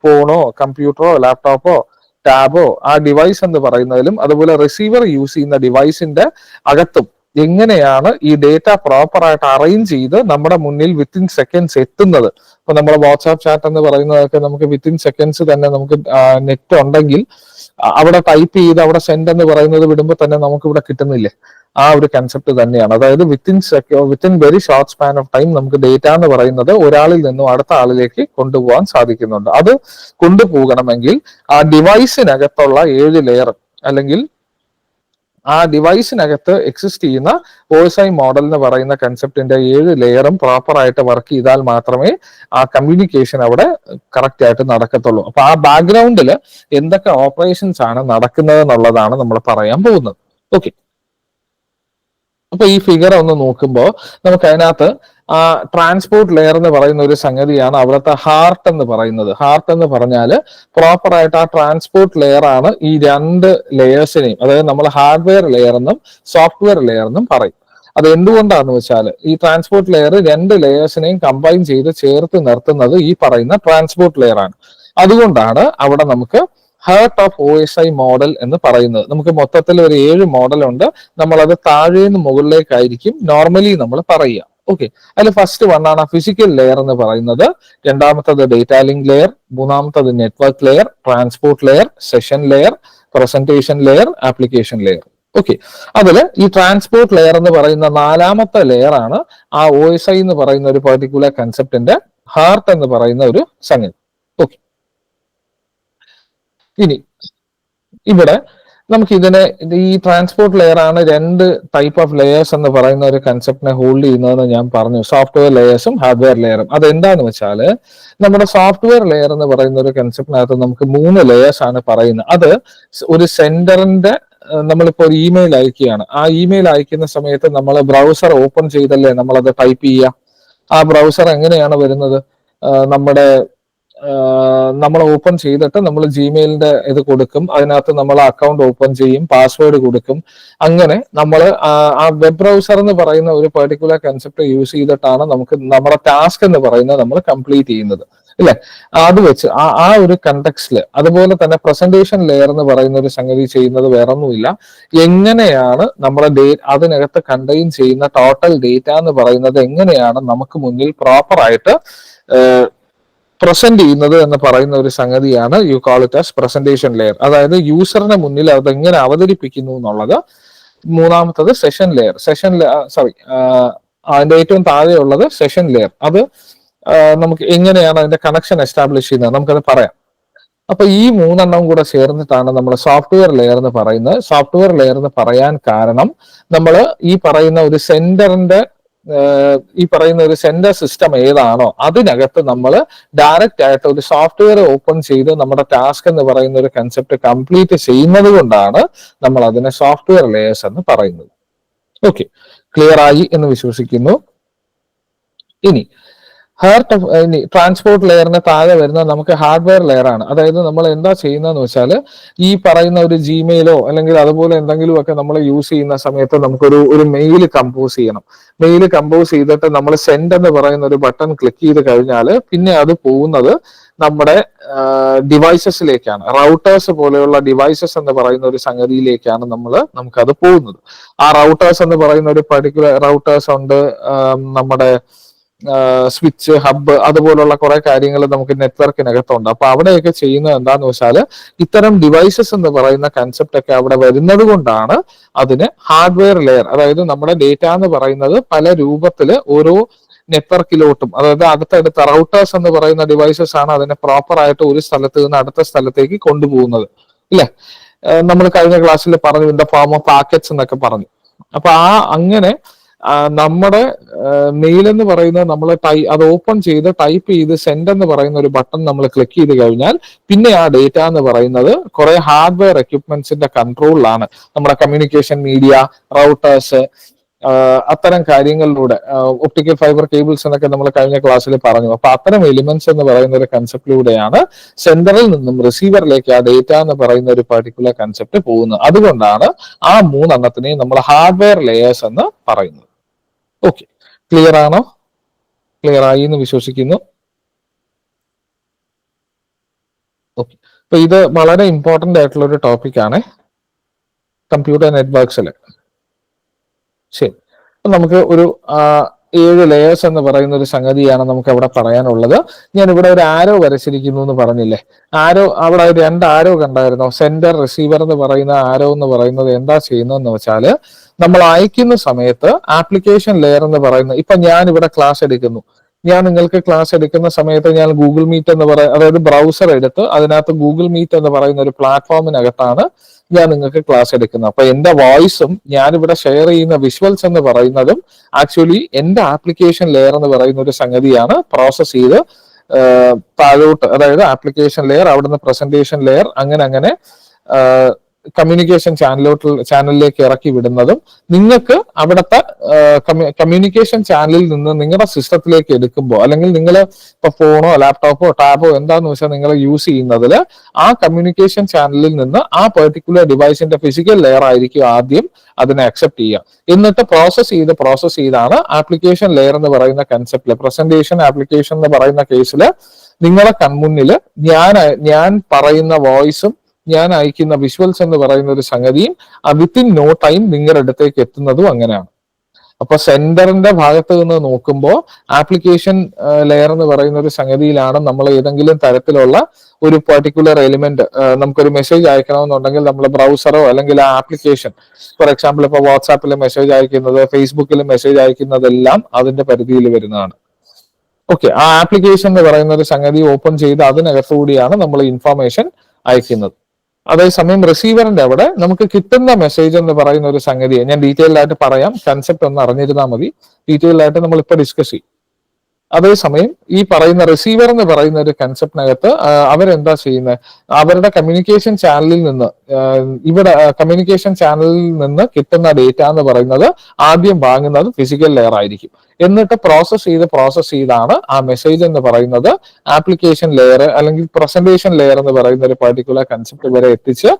ഫോണോ കമ്പ്യൂട്ടറോ ലാപ്ടോപ്പോ ടാബോ ആ ഡിവൈസ് എന്ന് പറയുന്നതിലും അതുപോലെ റിസീവർ യൂസ് ചെയ്യുന്ന ഡിവൈസിന്റെ അകത്തും എങ്ങനെയാണ് ഈ ഡേറ്റ പ്രോപ്പർ ആയിട്ട് അറേഞ്ച് ചെയ്ത് നമ്മുടെ മുന്നിൽ വിത്തിൻ സെക്കൻഡ്സ് എത്തുന്നത്. ഇപ്പൊ നമ്മുടെ വാട്സാപ്പ് ചാറ്റ് എന്ന് പറയുന്നതൊക്കെ നമുക്ക് വിത്തിൻ സെക്കൻഡ്സ് തന്നെ നമുക്ക് നെറ്റ് ഉണ്ടെങ്കിൽ അവിടെ ടൈപ്പ് ചെയ്ത് അവിടെ സെൻഡ് എന്ന് പറയുന്നത് വിടുമ്പോൾ തന്നെ നമുക്ക് ഇവിടെ കിട്ടുന്നില്ലേ? ആ ഒരു കൺസെപ്റ്റ് തന്നെയാണ്. അതായത് within very short span of time നമുക്ക് ഡേറ്റ എന്ന് പറയുന്നത് ഒരാളിൽ നിന്നും അടുത്ത ആളിലേക്ക് കൊണ്ടുപോകാൻ സാധിക്കുന്നുണ്ട്. അത് കൊണ്ടുപോകണമെങ്കിൽ ആ ഡിവൈസിനകത്തുള്ള 7 ലെയർ അല്ലെങ്കിൽ ആ ഡിവൈസിനകത്ത് എക്സിസ്റ്റ് ചെയ്യുന്ന OSI മോഡൽ എന്ന് പറയുന്ന കൺസെപ്റ്റിന്റെ 7 ലെയറും പ്രോപ്പർ ആയിട്ട് വർക്ക് ചെയ്താൽ മാത്രമേ ആ കമ്മ്യൂണിക്കേഷൻ അവിടെ കറക്റ്റ് ആയിട്ട് നടക്കത്തുള്ളൂ. അപ്പൊ ആ ബാക്ക്ഗ്രൗണ്ടിൽ എന്തൊക്കെ ഓപ്പറേഷൻസ് ആണ് നടക്കുന്നത് എന്നുള്ളതാണ് നമ്മൾ പറയാൻ പോകുന്നത്. ഓക്കെ, അപ്പൊ ഈ ഫിഗർ ഒന്ന് നോക്കുമ്പോൾ നമുക്ക് അതിനകത്ത് ആ ട്രാൻസ്പോർട്ട് ലെയർ എന്ന് പറയുന്ന ഒരു സംഗതിയാണ് അവിടുത്തെ ഹാർട്ട് എന്ന് പറയുന്നത്. ഹാർട്ട് എന്ന് പറഞ്ഞാൽ പ്രോപ്പർ ആയിട്ട് ആ ട്രാൻസ്പോർട്ട് ലെയർ ആണ് ഈ 2 ലെയേഴ്സിനെയും, അതായത് നമ്മൾ ഹാർഡ്വെയർ ലെയർ എന്നും സോഫ്റ്റ്വെയർ ലെയർ എന്നും പറയും. അത് എന്തുകൊണ്ടാന്ന് വെച്ചാൽ ഈ ട്രാൻസ്പോർട്ട് ലെയർ 2 ലെയേഴ്സിനെയും കമ്പൈൻ ചെയ്ത് ചേർത്ത് നിർത്തുന്നത് ഈ പറയുന്ന ട്രാൻസ്പോർട്ട് ലെയർ ആണ്. അതുകൊണ്ടാണ് അവിടെ നമുക്ക് ഹാർട്ട് ഓഫ് OSI മോഡൽ എന്ന് പറയുന്നത്. നമുക്ക് മൊത്തത്തിൽ ഒരു 7 മോഡൽ ഉണ്ട്. നമ്മളത് താഴേന്ന് മുകളിലേക്കായിരിക്കും നോർമലി നമ്മൾ പറയുക. ഓക്കെ, അതിൽ ഫസ്റ്റ് വണ്ണാണ് ഫിസിക്കൽ ലെയർ എന്ന് പറയുന്നത്, രണ്ടാമത്തത് ഡേറ്റ ലിങ്ക് ലെയർ, മൂന്നാമത്തത് network layer, transport layer, session layer, presentation layer, application layer. Okay, അതില് ഈ ട്രാൻസ്പോർട്ട് ലെയർ എന്ന് പറയുന്ന 4ാമത്തെ ലെയർ ആണ് ആ OSI എന്ന് പറയുന്ന ഒരു പെർട്ടിക്കുലർ കൺസെപ്റ്റിന്റെ ഹാർട്ട് എന്ന് പറയുന്ന ഒരു സംഗതി. ഓക്കെ, ഇനി ഇവിടെ നമുക്ക് ഇതിനെ ഈ ട്രാൻസ്പോർട്ട് ലെയർ ആണ് 2 ടൈപ്പ് ഓഫ് ലെയേഴ്സ് എന്ന് പറയുന്ന ഒരു കൺസെപ്റ്റിനെ ഹോൾഡ് ചെയ്യുന്നതെന്ന് ഞാൻ പറഞ്ഞു. സോഫ്റ്റ്വെയർ ലെയേഴ്സും ഹാർഡ്വെയർ ലെയറും. അതെന്താന്ന് വെച്ചാൽ നമ്മുടെ സോഫ്റ്റ്വെയർ ലെയർ എന്ന് പറയുന്ന ഒരു കൺസെപ്റ്റിനകത്ത് നമുക്ക് 3 ലെയേഴ്സ് ആണ് പറയുന്നത്. അത് ഒരു സെൻഡറിന്റെ നമ്മളിപ്പോ ഒരു ഇമെയിൽ അയക്കുകയാണ്. ആ ഇമെയിൽ അയക്കുന്ന സമയത്ത് നമ്മൾ ബ്രൗസർ ഓപ്പൺ ചെയ്തല്ലേ നമ്മളത് ടൈപ്പ് ചെയ്യുക. ആ ബ്രൗസർ എങ്ങനെയാണ് വരുന്നത്? നമ്മൾ ഓപ്പൺ ചെയ്തിട്ട് നമ്മൾ ജിമെയിലിന്റെ ഇത് കൊടുക്കും, അതിനകത്ത് നമ്മൾ അക്കൗണ്ട് ഓപ്പൺ ചെയ്യും, പാസ്വേഡ് കൊടുക്കും. അങ്ങനെ നമ്മൾ ആ വെബ് ബ്രൗസർ എന്ന് പറയുന്ന ഒരു പെർട്ടിക്കുലർ കൺസെപ്റ്റ് യൂസ് ചെയ്തിട്ടാണ് നമുക്ക് നമ്മുടെ ടാസ്ക് എന്ന് പറയുന്നത് നമ്മൾ കംപ്ലീറ്റ് ചെയ്യുന്നത്, ഇല്ലേ? അത് വെച്ച് ആ ഒരു കണ്ടക്സ്റ്റില് അതുപോലെ തന്നെ പ്രസന്റേഷൻ ലെയർ എന്ന് പറയുന്ന ഒരു സംഗതി ചെയ്യുന്നത് വേറൊന്നുമില്ല, എങ്ങനെയാണ് നമ്മുടെ അതിനകത്ത് കണ്ടെയ്ൻ ചെയ്യുന്ന ടോട്ടൽ ഡേറ്റ എന്ന് പറയുന്നത് എങ്ങനെയാണ് നമുക്ക് മുന്നിൽ പ്രോപ്പർ ആയിട്ട് പ്രസന്റ് ചെയ്യുന്നത് എന്ന് പറയുന്ന ഒരു സംഗതിയാണ് U call it as presentation layer. അതായത് യൂസറിന് മുന്നിൽ അതെങ്ങനെ അവതരിപ്പിക്കുന്നു എന്നുള്ളത്. മൂന്നാമത്തത് സെഷൻ ലെയർ. അതിന്റെ ഏറ്റവും താഴെയുള്ളത് സെഷൻ ലെയർ. അത് നമുക്ക് എങ്ങനെയാണ് അതിന്റെ കണക്ഷൻ എസ്റ്റാബ്ലിഷ് ചെയ്യുന്നത് നമുക്കത് പറയാം. അപ്പൊ ഈ 3 കൂടെ ചേർന്നിട്ടാണ് നമ്മൾ സോഫ്റ്റ്വെയർ ലെയർ എന്ന് പറയുന്നത്. സോഫ്റ്റ്വെയർ ലെയർ എന്ന് പറയാൻ കാരണം നമ്മൾ ഈ പറയുന്ന ഒരു സെൻഡർ സിസ്റ്റം ഏതാണോ അതിനകത്ത് നമ്മൾ ഡയറക്റ്റ് ആയിട്ട് ഒരു സോഫ്റ്റ്വെയർ ഓപ്പൺ ചെയ്ത് നമ്മുടെ ടാസ്ക് എന്ന് പറയുന്ന ഒരു കൺസെപ്റ്റ് കംപ്ലീറ്റ് ചെയ്യുന്നത് കൊണ്ടാണ് നമ്മൾ അതിനെ സോഫ്റ്റ്വെയർ ലെയേഴ്സ് എന്ന് പറയുന്നത്. ഓക്കെ, ക്ലിയർ ആയി എന്ന് വിശ്വസിക്കുന്നു. ഇനി ട്രാൻസ്പോർട്ട് ലെയറിന് താഴെ വരുന്ന നമുക്ക് ഹാർഡ്വെയർ ലെയർ ആണ്. അതായത് നമ്മൾ എന്താ ചെയ്യുന്നതെന്ന് വെച്ചാൽ ഈ പറയുന്ന ഒരു ജിമെയിലോ അല്ലെങ്കിൽ അതുപോലെ എന്തെങ്കിലുമൊക്കെ നമ്മൾ യൂസ് ചെയ്യുന്ന സമയത്ത് നമുക്കൊരു മെയിൽ കമ്പോസ് ചെയ്യണം. മെയിൽ കമ്പോസ് ചെയ്തിട്ട് നമ്മൾ സെൻഡ് എന്ന് പറയുന്ന ഒരു ബട്ടൺ ക്ലിക്ക് ചെയ്ത് കഴിഞ്ഞാൽ പിന്നെ അത് പോകുന്നത് നമ്മുടെ ഡിവൈസസിലേക്കാണ്. റൗട്ടേഴ്സ് പോലെയുള്ള ഡിവൈസസ് എന്ന് പറയുന്ന ഒരു സംഗതിയിലേക്കാണ് നമുക്കത് പോകുന്നത്. ആ റൗട്ടേഴ്സ് എന്ന് പറയുന്ന ഒരു പർട്ടിക്കുലർ റൗട്ടേഴ്സ് ഉണ്ട്, നമ്മുടെ സ്വിച്ച്, ഹബ്ബ്, അതുപോലുള്ള കുറെ കാര്യങ്ങൾ നമുക്ക് നെറ്റ്വർക്കിനകത്തുണ്ട്. അപ്പൊ അവിടെയൊക്കെ ചെയ്യുന്നത് എന്താന്ന് വെച്ചാൽ ഇത്തരം ഡിവൈസസ് എന്ന് പറയുന്ന കൺസെപ്റ്റ് ഒക്കെ അവിടെ വരുന്നത് കൊണ്ടാണ് അതിന് ഹാർഡ്വെയർ ലെയർ, അതായത് നമ്മുടെ ഡേറ്റ എന്ന് പറയുന്നത് പല രൂപത്തില് ഓരോ നെറ്റ്വർക്കിലോട്ടും, അതായത് അടുത്തടുത്ത റൗട്ടേഴ്സ് എന്ന് പറയുന്ന ഡിവൈസസ് ആണ് അതിനെ പ്രോപ്പർ ആയിട്ട് ഒരു സ്ഥലത്ത് നിന്ന് അടുത്ത സ്ഥലത്തേക്ക് കൊണ്ടുപോകുന്നത്, ഇല്ലേ? നമ്മൾ കഴിഞ്ഞ ക്ലാസ്സിൽ പറഞ്ഞു in the form of packets എന്നൊക്കെ പറഞ്ഞു. അപ്പൊ അങ്ങനെ നമ്മുടെ മെയിൽ എന്ന് പറയുന്നത് നമ്മൾ അത് ഓപ്പൺ ചെയ്ത് ടൈപ്പ് ചെയ്ത് സെൻഡ് എന്ന് പറയുന്ന ഒരു ബട്ടൺ നമ്മൾ ക്ലിക്ക് ചെയ്ത് കഴിഞ്ഞാൽ പിന്നെ ആ ഡേറ്റ എന്ന് പറയുന്നത് കുറെ ഹാർഡ്വെയർ എക്യുപ്മെന്റ്സിന്റെ കൺട്രോളിലാണ്. നമ്മുടെ കമ്മ്യൂണിക്കേഷൻ മീഡിയ, റൗട്ടേഴ്സ്, അത്തരം കാര്യങ്ങളിലൂടെ ഒപ്റ്റിക്കൽ ഫൈബർ കേബിൾസ് എന്നൊക്കെ നമ്മൾ കഴിഞ്ഞ ക്ലാസ്സിൽ പറഞ്ഞു. അപ്പൊ അത്തരം എലിമെന്റ്സ് എന്ന് പറയുന്ന ഒരു കൺസെപ്റ്റിലൂടെയാണ് സെൻഡറിൽ നിന്നും റിസീവറിലേക്ക് ആ ഡേറ്റ എന്ന് പറയുന്ന ഒരു പർട്ടിക്കുലർ കൺസെപ്റ്റ് പോകുന്നത്. അതുകൊണ്ടാണ് ആ മൂന്നെണ്ണത്തിനെയും നമ്മൾ ഹാർഡ്വെയർ ലെയേഴ്സ് എന്ന് പറയുന്നത്. ഓക്കെ, ക്ലിയർ ആണോ? ക്ലിയർ ആയി എന്ന് വിശ്വസിക്കുന്നു. ഓക്കെ, അപ്പൊ ഇത് വളരെ ഇമ്പോർട്ടന്റ് ആയിട്ടുള്ള ഒരു ടോപ്പിക് ആണ് കമ്പ്യൂട്ടർ നെറ്റ്വർക്സിൽ. ശരി, അപ്പൊ നമുക്ക് ഒരു 7 ലെയേഴ്സ് എന്ന് പറയുന്ന ഒരു സംഗതിയാണ് നമുക്ക് അവിടെ പറയാനുള്ളത്. ഞാൻ ഇവിടെ ഒരു ആരോ വരച്ചിരിക്കുന്നു എന്ന് പറഞ്ഞില്ലേ? ആരോ, അവിടെ 2 ആരോ കണ്ടായിരുന്നോ? സെൻഡർ, റിസീവർ എന്ന് പറയുന്ന ആരോ എന്ന് പറയുന്നത് എന്താ ചെയ്യുന്നതെന്ന് വെച്ചാല്, നമ്മൾ അയക്കുന്ന സമയത്ത് ആപ്ലിക്കേഷൻ ലെയർ എന്ന് പറയുന്നത്, ഇപ്പൊ ഞാൻ ഇവിടെ ക്ലാസ് എടുക്കുന്നു, ഞാൻ നിങ്ങൾക്ക് ക്ലാസ് എടുക്കുന്ന സമയത്ത് ഞാൻ ഗൂഗിൾ മീറ്റ് എന്ന് പറയുന്ന, അതായത് ബ്രൗസർ എടുത്ത് അതിനകത്ത് ഗൂഗിൾ മീറ്റ് എന്ന് പറയുന്ന ഒരു പ്ലാറ്റ്ഫോമിനകത്താണ് ഞാൻ നിങ്ങൾക്ക് ക്ലാസ് എടുക്കുന്നത്. അപ്പൊ എന്റെ വോയിസും ഞാനിവിടെ ഷെയർ ചെയ്യുന്ന വിഷ്വൽസ് എന്ന് പറയുന്നതും ആക്ച്വലി എന്റെ ആപ്ലിക്കേഷൻ ലെയർ എന്ന് പറയുന്ന ഒരു സംഗതിയാണ് പ്രോസസ് ചെയ്ത് താഴോട്ട്, അതായത് ആപ്ലിക്കേഷൻ ലെയർ, അവിടുന്ന് പ്രസന്റേഷൻ ലെയർ, അങ്ങനെ കമ്മ്യൂണിക്കേഷൻ ചാനലിലേക്ക് ഇറക്കി വിടുന്നതും നിങ്ങൾക്ക് അവിടുത്തെ കമ്മ്യൂണിക്കേഷൻ ചാനലിൽ നിന്ന് നിങ്ങളുടെ സിസ്റ്റത്തിലേക്ക് എടുക്കുമ്പോൾ, അല്ലെങ്കിൽ നിങ്ങൾ ഇപ്പൊ ഫോണോ ലാപ്ടോപ്പോ ടാബോ എന്താന്ന് വെച്ചാൽ നിങ്ങൾ യൂസ് ചെയ്യുന്നതിൽ ആ കമ്മ്യൂണിക്കേഷൻ ചാനലിൽ നിന്ന് ആ പെർട്ടിക്കുലർ ഡിവൈസിന്റെ ഫിസിക്കൽ ലെയർ ആയിരിക്കും ആദ്യം അതിനെ അക്സെപ്റ്റ് ചെയ്യുക. എന്നിട്ട് പ്രോസസ് ചെയ്താണ് ആപ്ലിക്കേഷൻ ലെയർ എന്ന് പറയുന്ന കൺസെപ്റ്റില്, പ്രസന്റേഷൻ ആപ്ലിക്കേഷൻ എന്ന് പറയുന്ന കേസിൽ നിങ്ങളെ കൺമുന്നിൽ ഞാൻ പറയുന്ന വോയിസും ഞാൻ അയക്കുന്ന വിഷ്വൽസ് എന്ന് പറയുന്ന ഒരു സംഗതിയും വിത്തിൻ നോ ടൈം നിങ്ങളുടെ അടുത്തേക്ക് എത്തുന്നതും അങ്ങനെയാണ്. അപ്പൊ സെൻഡറിന്റെ ഭാഗത്ത് നിന്ന് നോക്കുമ്പോൾ ആപ്ലിക്കേഷൻ ലെയർ എന്ന് പറയുന്ന ഒരു സംഗതിയിലാണ് നമ്മൾ ഏതെങ്കിലും തരത്തിലുള്ള ഒരു പെർട്ടിക്കുലർ എലിമെന്റ്, നമുക്കൊരു മെസ്സേജ് അയക്കണമെന്നുണ്ടെങ്കിൽ നമ്മൾ ബ്രൗസറോ അല്ലെങ്കിൽ ആ ആപ്ലിക്കേഷൻ, ഫോർ എക്സാമ്പിൾ ഇപ്പൊ വാട്സാപ്പിൽ മെസ്സേജ് അയക്കുന്നത്, ഫേസ്ബുക്കിൽ മെസ്സേജ് അയക്കുന്നതെല്ലാം അതിന്റെ പരിധിയിൽ വരുന്നതാണ്. ഓക്കെ, ആ ആപ്ലിക്കേഷൻ എന്ന് പറയുന്ന ഒരു സംഗതി ഓപ്പൺ ചെയ്ത് അതിനകത്തുകൂടിയാണ് നമ്മൾ ഇൻഫർമേഷൻ അയക്കുന്നത്. അതേസമയം റിസീവറിന്റെ അവിടെ നമുക്ക് കിട്ടുന്ന മെസ്സേജ് എന്ന് പറയുന്ന ഒരു സംഗതിയെ ഞാൻ ഡീറ്റെയിൽഡ് ആയിട്ട് പറയാം, കൺസെപ്റ്റ് ഒന്ന് അറിഞ്ഞിരുന്നാൽ മതി. ഡീറ്റെയിൽഡ് ആയിട്ട് നമ്മൾ ഇപ്പൊ ഡിസ്കസ് ചെയ്യും. അതേസമയം ഈ പറയുന്ന റിസീവർ എന്ന് പറയുന്ന ഒരു കൺസെപ്റ്റിനകത്ത് അവരെന്താ ചെയ്യുന്നത്, അവരുടെ കമ്മ്യൂണിക്കേഷൻ ചാനലിൽ നിന്ന്, ഇവിടെ കമ്മ്യൂണിക്കേഷൻ ചാനലിൽ നിന്ന് കിട്ടുന്ന ഡേറ്റ എന്ന് പറയുന്നത് ആദ്യം വാങ്ങുന്നത് ഫിസിക്കൽ ലെയർ ആയിരിക്കും. എന്നിട്ട് പ്രോസസ് ചെയ്താണ് ആ മെസ്സേജ് എന്ന് പറയുന്നത് ആപ്ലിക്കേഷൻ ലെയർ അല്ലെങ്കിൽ പ്രസന്റേഷൻ ലെയർ എന്ന് പറയുന്ന ഒരു പർട്ടിക്കുലർ കൺസെപ്റ്റ് വരെ എത്തിച്ച്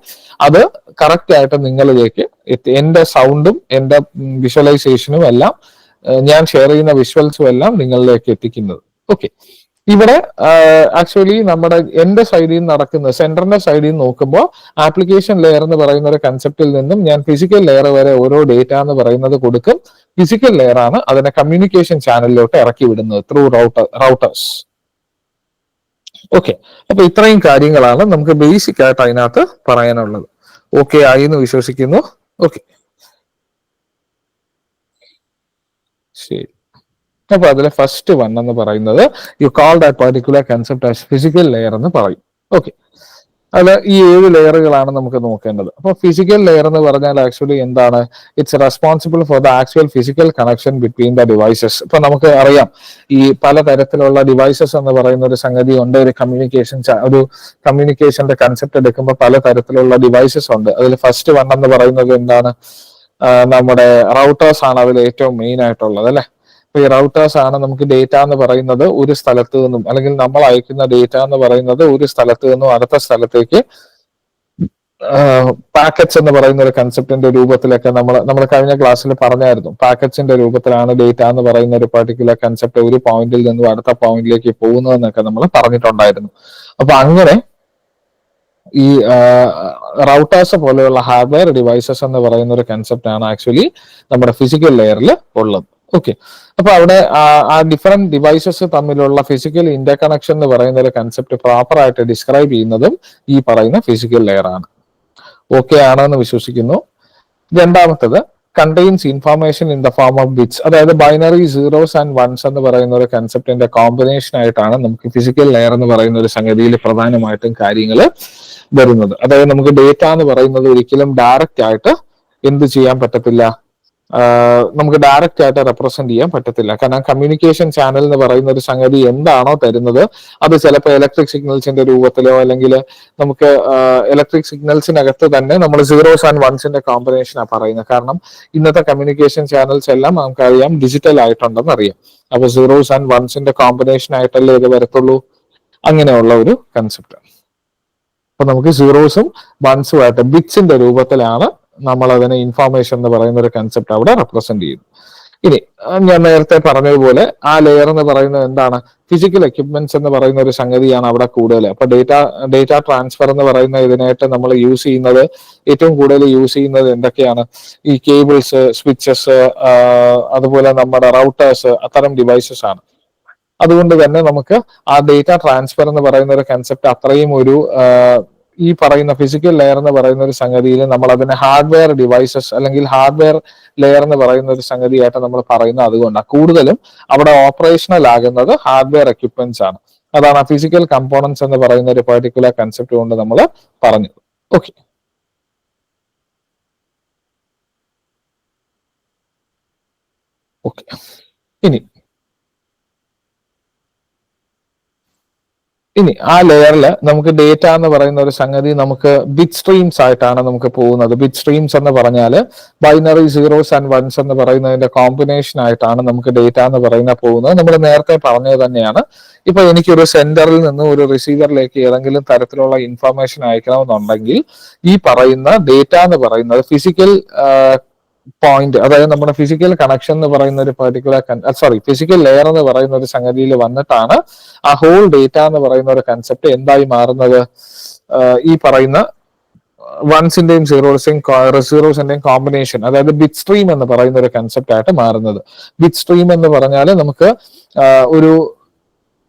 അത് കറക്റ്റ് ആയിട്ട് നിങ്ങളിലേക്ക് എത്തി. എന്റെ സൗണ്ടും എന്റെ വിഷ്വലൈസേഷനും എല്ലാം, ഞാൻ ഷെയർ ചെയ്യുന്ന വിഷ്വൽസും എല്ലാം നിങ്ങളിലേക്ക് എത്തിക്കുന്നത്. ഓക്കെ, ഇവിടെ ആക്ച്വലി എന്റെ സൈഡിൽ നിന്ന് നടക്കുന്ന, സെന്ററിന്റെ സൈഡിൽ നിന്ന് നോക്കുമ്പോൾ ആപ്ലിക്കേഷൻ ലെയർ എന്ന് പറയുന്ന ഒരു കൺസെപ്റ്റിൽ നിന്നും ഞാൻ ഫിസിക്കൽ ലെയർ വരെ ഓരോ ഡേറ്റ എന്ന് പറയുന്നത് കൊടുക്കും. ഫിസിക്കൽ ലെയർ ആണ് അതിനെ കമ്മ്യൂണിക്കേഷൻ ചാനലിലോട്ട് ഇറക്കി വിടുന്നത് ത്രൂ റൗട്ടേഴ്സ്. ഓക്കെ, അപ്പൊ ഇത്രയും കാര്യങ്ങളാണ് നമുക്ക് ബേസിക് ആയിട്ട് അതിനകത്ത് പറയാനുള്ളത്. ഓക്കെ ആയി എന്ന് വിശ്വസിക്കുന്നു. ഓക്കെ, ശരി. അപ്പൊ അതിലെ ഫസ്റ്റ് വൺ എന്ന് പറയുന്നത് U call that particular concept as physical layer എന്ന് പറയും. ഓക്കെ, അതിൽ ഈ 7 ലെയറുകളാണ് നമുക്ക് നോക്കേണ്ടത്. അപ്പൊ ഫിസിക്കൽ ലെയർ എന്ന് പറഞ്ഞാൽ ആക്ച്വലി എന്താണ്? It's responsible for the actual physical connection between the devices. ഇപ്പൊ നമുക്ക് അറിയാം, ഈ പലതരത്തിലുള്ള ഡിവൈസസ് എന്ന് പറയുന്ന ഒരു സംഗതി ഉണ്ട്. ഒരു കമ്മ്യൂണിക്കേഷന്റെ കൺസെപ്റ്റ് എടുക്കുമ്പോൾ പലതരത്തിലുള്ള ഡിവൈസസ് ഉണ്ട്. അതിൽ ഫസ്റ്റ് വൺ എന്ന് പറയുന്നത് എന്താണ്? നമ്മുടെ റൗട്ടേഴ്സ് ആണ് അതിൽ ഏറ്റവും മെയിൻ ആയിട്ടുള്ളത്, അല്ലെ? അപ്പൊ ഈ റൗട്ടേഴ്സ് ആണ് നമുക്ക് ഡേറ്റ എന്ന് പറയുന്നത് ഒരു സ്ഥലത്ത് നിന്നും, അല്ലെങ്കിൽ നമ്മൾ അയക്കുന്ന ഡേറ്റ എന്ന് പറയുന്നത് ഒരു സ്ഥലത്ത് നിന്നും അടുത്ത സ്ഥലത്തേക്ക് പാക്കറ്റ്സ് എന്ന് പറയുന്ന ഒരു കൺസെപ്റ്റിന്റെ രൂപത്തിലൊക്കെ നമ്മൾ കഴിഞ്ഞ ക്ലാസ്സിൽ പറഞ്ഞായിരുന്നു. പാക്കറ്റ്സിന്റെ രൂപത്തിലാണ് ഡേറ്റ എന്ന് പറയുന്ന ഒരു പർട്ടിക്കുലർ കൺസെപ്റ്റ് ഒരു പോയിന്റിൽ നിന്നും അടുത്ത പോയിന്റിലേക്ക് പോകുന്നതെന്നൊക്കെ നമ്മൾ പറഞ്ഞിട്ടുണ്ടായിരുന്നു. അപ്പൊ അങ്ങനെ ഈ റൗട്ടേഴ്സ് പോലെയുള്ള ഹാർഡ്വെയർ ഡിവൈസസ് എന്ന് പറയുന്ന ഒരു കൺസെപ്റ്റ് ആണ് ആക്ച്വലി നമ്മുടെ ഫിസിക്കൽ ലെയറിൽ ഉള്ളത്. ഓക്കെ, അപ്പൊ അവിടെ ആ ഡിഫറെന്റ് ഡിവൈസസ് തമ്മിലുള്ള ഫിസിക്കൽ ഇന്റർ കണക്ഷൻ എന്ന് പറയുന്ന ഒരു കൺസെപ്റ്റ് പ്രോപ്പർ ആയിട്ട് ഡിസ്ക്രൈബ് ചെയ്യുന്നതും ഈ പറയുന്ന ഫിസിക്കൽ ലെയർ ആണ്. ഓക്കെ ആണെന്ന് വിശ്വസിക്കുന്നു. രണ്ടാമത്തത് contains information in the form of bits, അതായത് ബൈനറി സീറോസ് ആൻഡ് വൺസ് എന്ന് പറയുന്ന ഒരു കൺസെപ്റ്റിന്റെ കോമ്പിനേഷൻ ആയിട്ടാണ് നമുക്ക് ഫിസിക്കൽ ലെയർ എന്ന് പറയുന്ന ഒരു സംഗതിയിൽ പ്രധാനമായിട്ടും കാര്യങ്ങൾ വരുന്നത്. അതായത് നമുക്ക് ഡേറ്റ എന്ന് പറയുന്നത് ഒരിക്കലും ഡയറക്റ്റ് ആയിട്ട് എന്ത് ചെയ്യാൻ പറ്റത്തില്ല, നമുക്ക് ഡയറക്റ്റ് ആയിട്ട് റെപ്രസെന്റ് ചെയ്യാൻ പറ്റത്തില്ല. കാരണം കമ്മ്യൂണിക്കേഷൻ ചാനൽ എന്ന് പറയുന്ന ഒരു സംഗതി എന്താണോ തരുന്നത് അത് ചിലപ്പോൾ ഇലക്ട്രിക് സിഗ്നൽസിന്റെ രൂപത്തിലോ അല്ലെങ്കിൽ നമുക്ക് ഇലക്ട്രിക് സിഗ്നൽസിനകത്ത് തന്നെ നമ്മൾ സീറോസ് ആൻഡ് വൺസിന്റെ കോമ്പിനേഷനാണ് പറയുന്നത്. കാരണം ഇന്നത്തെ കമ്മ്യൂണിക്കേഷൻ ചാനൽസ് എല്ലാം നമുക്കറിയാം ഡിജിറ്റൽ ആയിട്ടുണ്ടെന്ന് അറിയാം. അപ്പൊ സീറോസ് ആൻഡ് വൺസിന്റെ കോമ്പിനേഷൻ ആയിട്ടല്ലേ ഇത് വരത്തുള്ളൂ. അങ്ങനെയുള്ള ഒരു കൺസെപ്റ്റ്. അപ്പൊ നമുക്ക് സീറോസും വൺസും ആയിട്ട് ബിറ്റ്സിന്റെ രൂപത്തിലാണ് നമ്മൾ അതിനെ ഇൻഫോർമേഷൻ എന്ന് പറയുന്ന ഒരു കൺസെപ്റ്റ് അവിടെ റെപ്രസെന്റ് ചെയ്യുന്നു. ഇനി ഞാൻ നേരത്തെ പറഞ്ഞതുപോലെ ആ ലെയർ എന്ന് പറയുന്നത് എന്താണ്? ഫിസിക്കൽ എക്യുപ്മെന്റ്സ് എന്ന് പറയുന്ന ഒരു സംഗതിയാണ് അവിടെ കൂടുതൽ. അപ്പൊ ഡേറ്റ ട്രാൻസ്ഫർ എന്ന് പറയുന്ന ഇതിനായിട്ട് നമ്മൾ യൂസ് ചെയ്യുന്നത്, ഏറ്റവും കൂടുതൽ യൂസ് ചെയ്യുന്നത് എന്തൊക്കെയാണ്? ഈ കേബിൾസ്, സ്വിച്ചസ്, അതുപോലെ നമ്മുടെ റൗട്ടേഴ്സ്, അത്തരം ഡിവൈസസ് ആണ്. അതുകൊണ്ട് തന്നെ നമുക്ക് ആ ഡേറ്റ ട്രാൻസ്ഫർ എന്ന് പറയുന്ന ഒരു കൺസെപ്റ്റ് അത്രയും ഒരു ഈ പറയുന്ന ഫിസിക്കൽ ലെയർ എന്ന് പറയുന്ന ഒരു സംഗതിയിൽ നമ്മൾ അതിനെ ഹാർഡ്വെയർ ഡിവൈസസ് അല്ലെങ്കിൽ ഹാർഡ്വെയർ ലെയർ എന്ന് പറയുന്ന ഒരു സംഗതിയായിട്ട് നമ്മൾ പറയുന്നത് അതുകൊണ്ടാണ്. കൂടുതലും അവിടെ ഓപ്പറേഷണൽ ആകുന്നത് ഹാർഡ്വെയർ എക്യുപ്മെന്റ്സ് ആണ്. അതാണ് ഫിസിക്കൽ കമ്പോണൻസ് എന്ന് പറയുന്ന ഒരു പെർട്ടിക്കുലർ കൺസെപ്റ്റ് കൊണ്ട് നമ്മൾ പറഞ്ഞത്. Okay, okay. ഇനി ആ ലെയറിൽ നമുക്ക് ഡേറ്റ എന്ന് പറയുന്ന ഒരു സംഗതി നമുക്ക് ബിറ്റ് സ്ട്രീംസ് ആയിട്ടാണ് നമുക്ക് പോകുന്നത്. ബിറ്റ് സ്ട്രീംസ് എന്ന് പറഞ്ഞാൽ ബൈനറി സീറോസ് ആൻഡ് വൺസ് എന്ന് പറയുന്നതിന്റെ കോമ്പിനേഷൻ ആയിട്ടാണ് നമുക്ക് ഡേറ്റ എന്ന് പറയുന്ന പോകുന്നത്. നമ്മൾ നേരത്തെ പറഞ്ഞത് തന്നെയാണ്. ഇപ്പൊ എനിക്കൊരു സെന്ററിൽ നിന്ന് ഒരു റിസീവറിലേക്ക് ഏതെങ്കിലും തരത്തിലുള്ള ഇൻഫർമേഷൻ അയക്കണമെന്നുണ്ടെങ്കിൽ ഈ പറയുന്ന ഡേറ്റ എന്ന് പറയുന്നത് ഫിസിക്കൽ പോയിന്റ്, അതായത് നമ്മുടെ ഫിസിക്കൽ കണക്ഷൻ എന്ന് പറയുന്ന ഒരു പെർട്ടിക്കുലർ ഫിസിക്കൽ ലെയർ എന്ന് പറയുന്ന ഒരു സംഗതിയിൽ വന്നിട്ടാണ് ആ ഹോൾ ഡേറ്റ എന്ന് പറയുന്ന ഒരു കൺസെപ്റ്റ് എന്തായി മാറുന്നത്? ഈ പറയുന്ന വൺസിന്റെയും സീറോസിന്റെയും കോമ്പിനേഷൻ, അതായത് ബിറ്റ് സ്ട്രീം എന്ന് പറയുന്ന ഒരു കൺസെപ്റ്റ് ആയിട്ട് മാറുന്നത്. ബിറ്റ് സ്ട്രീം എന്ന് പറഞ്ഞാൽ നമുക്ക്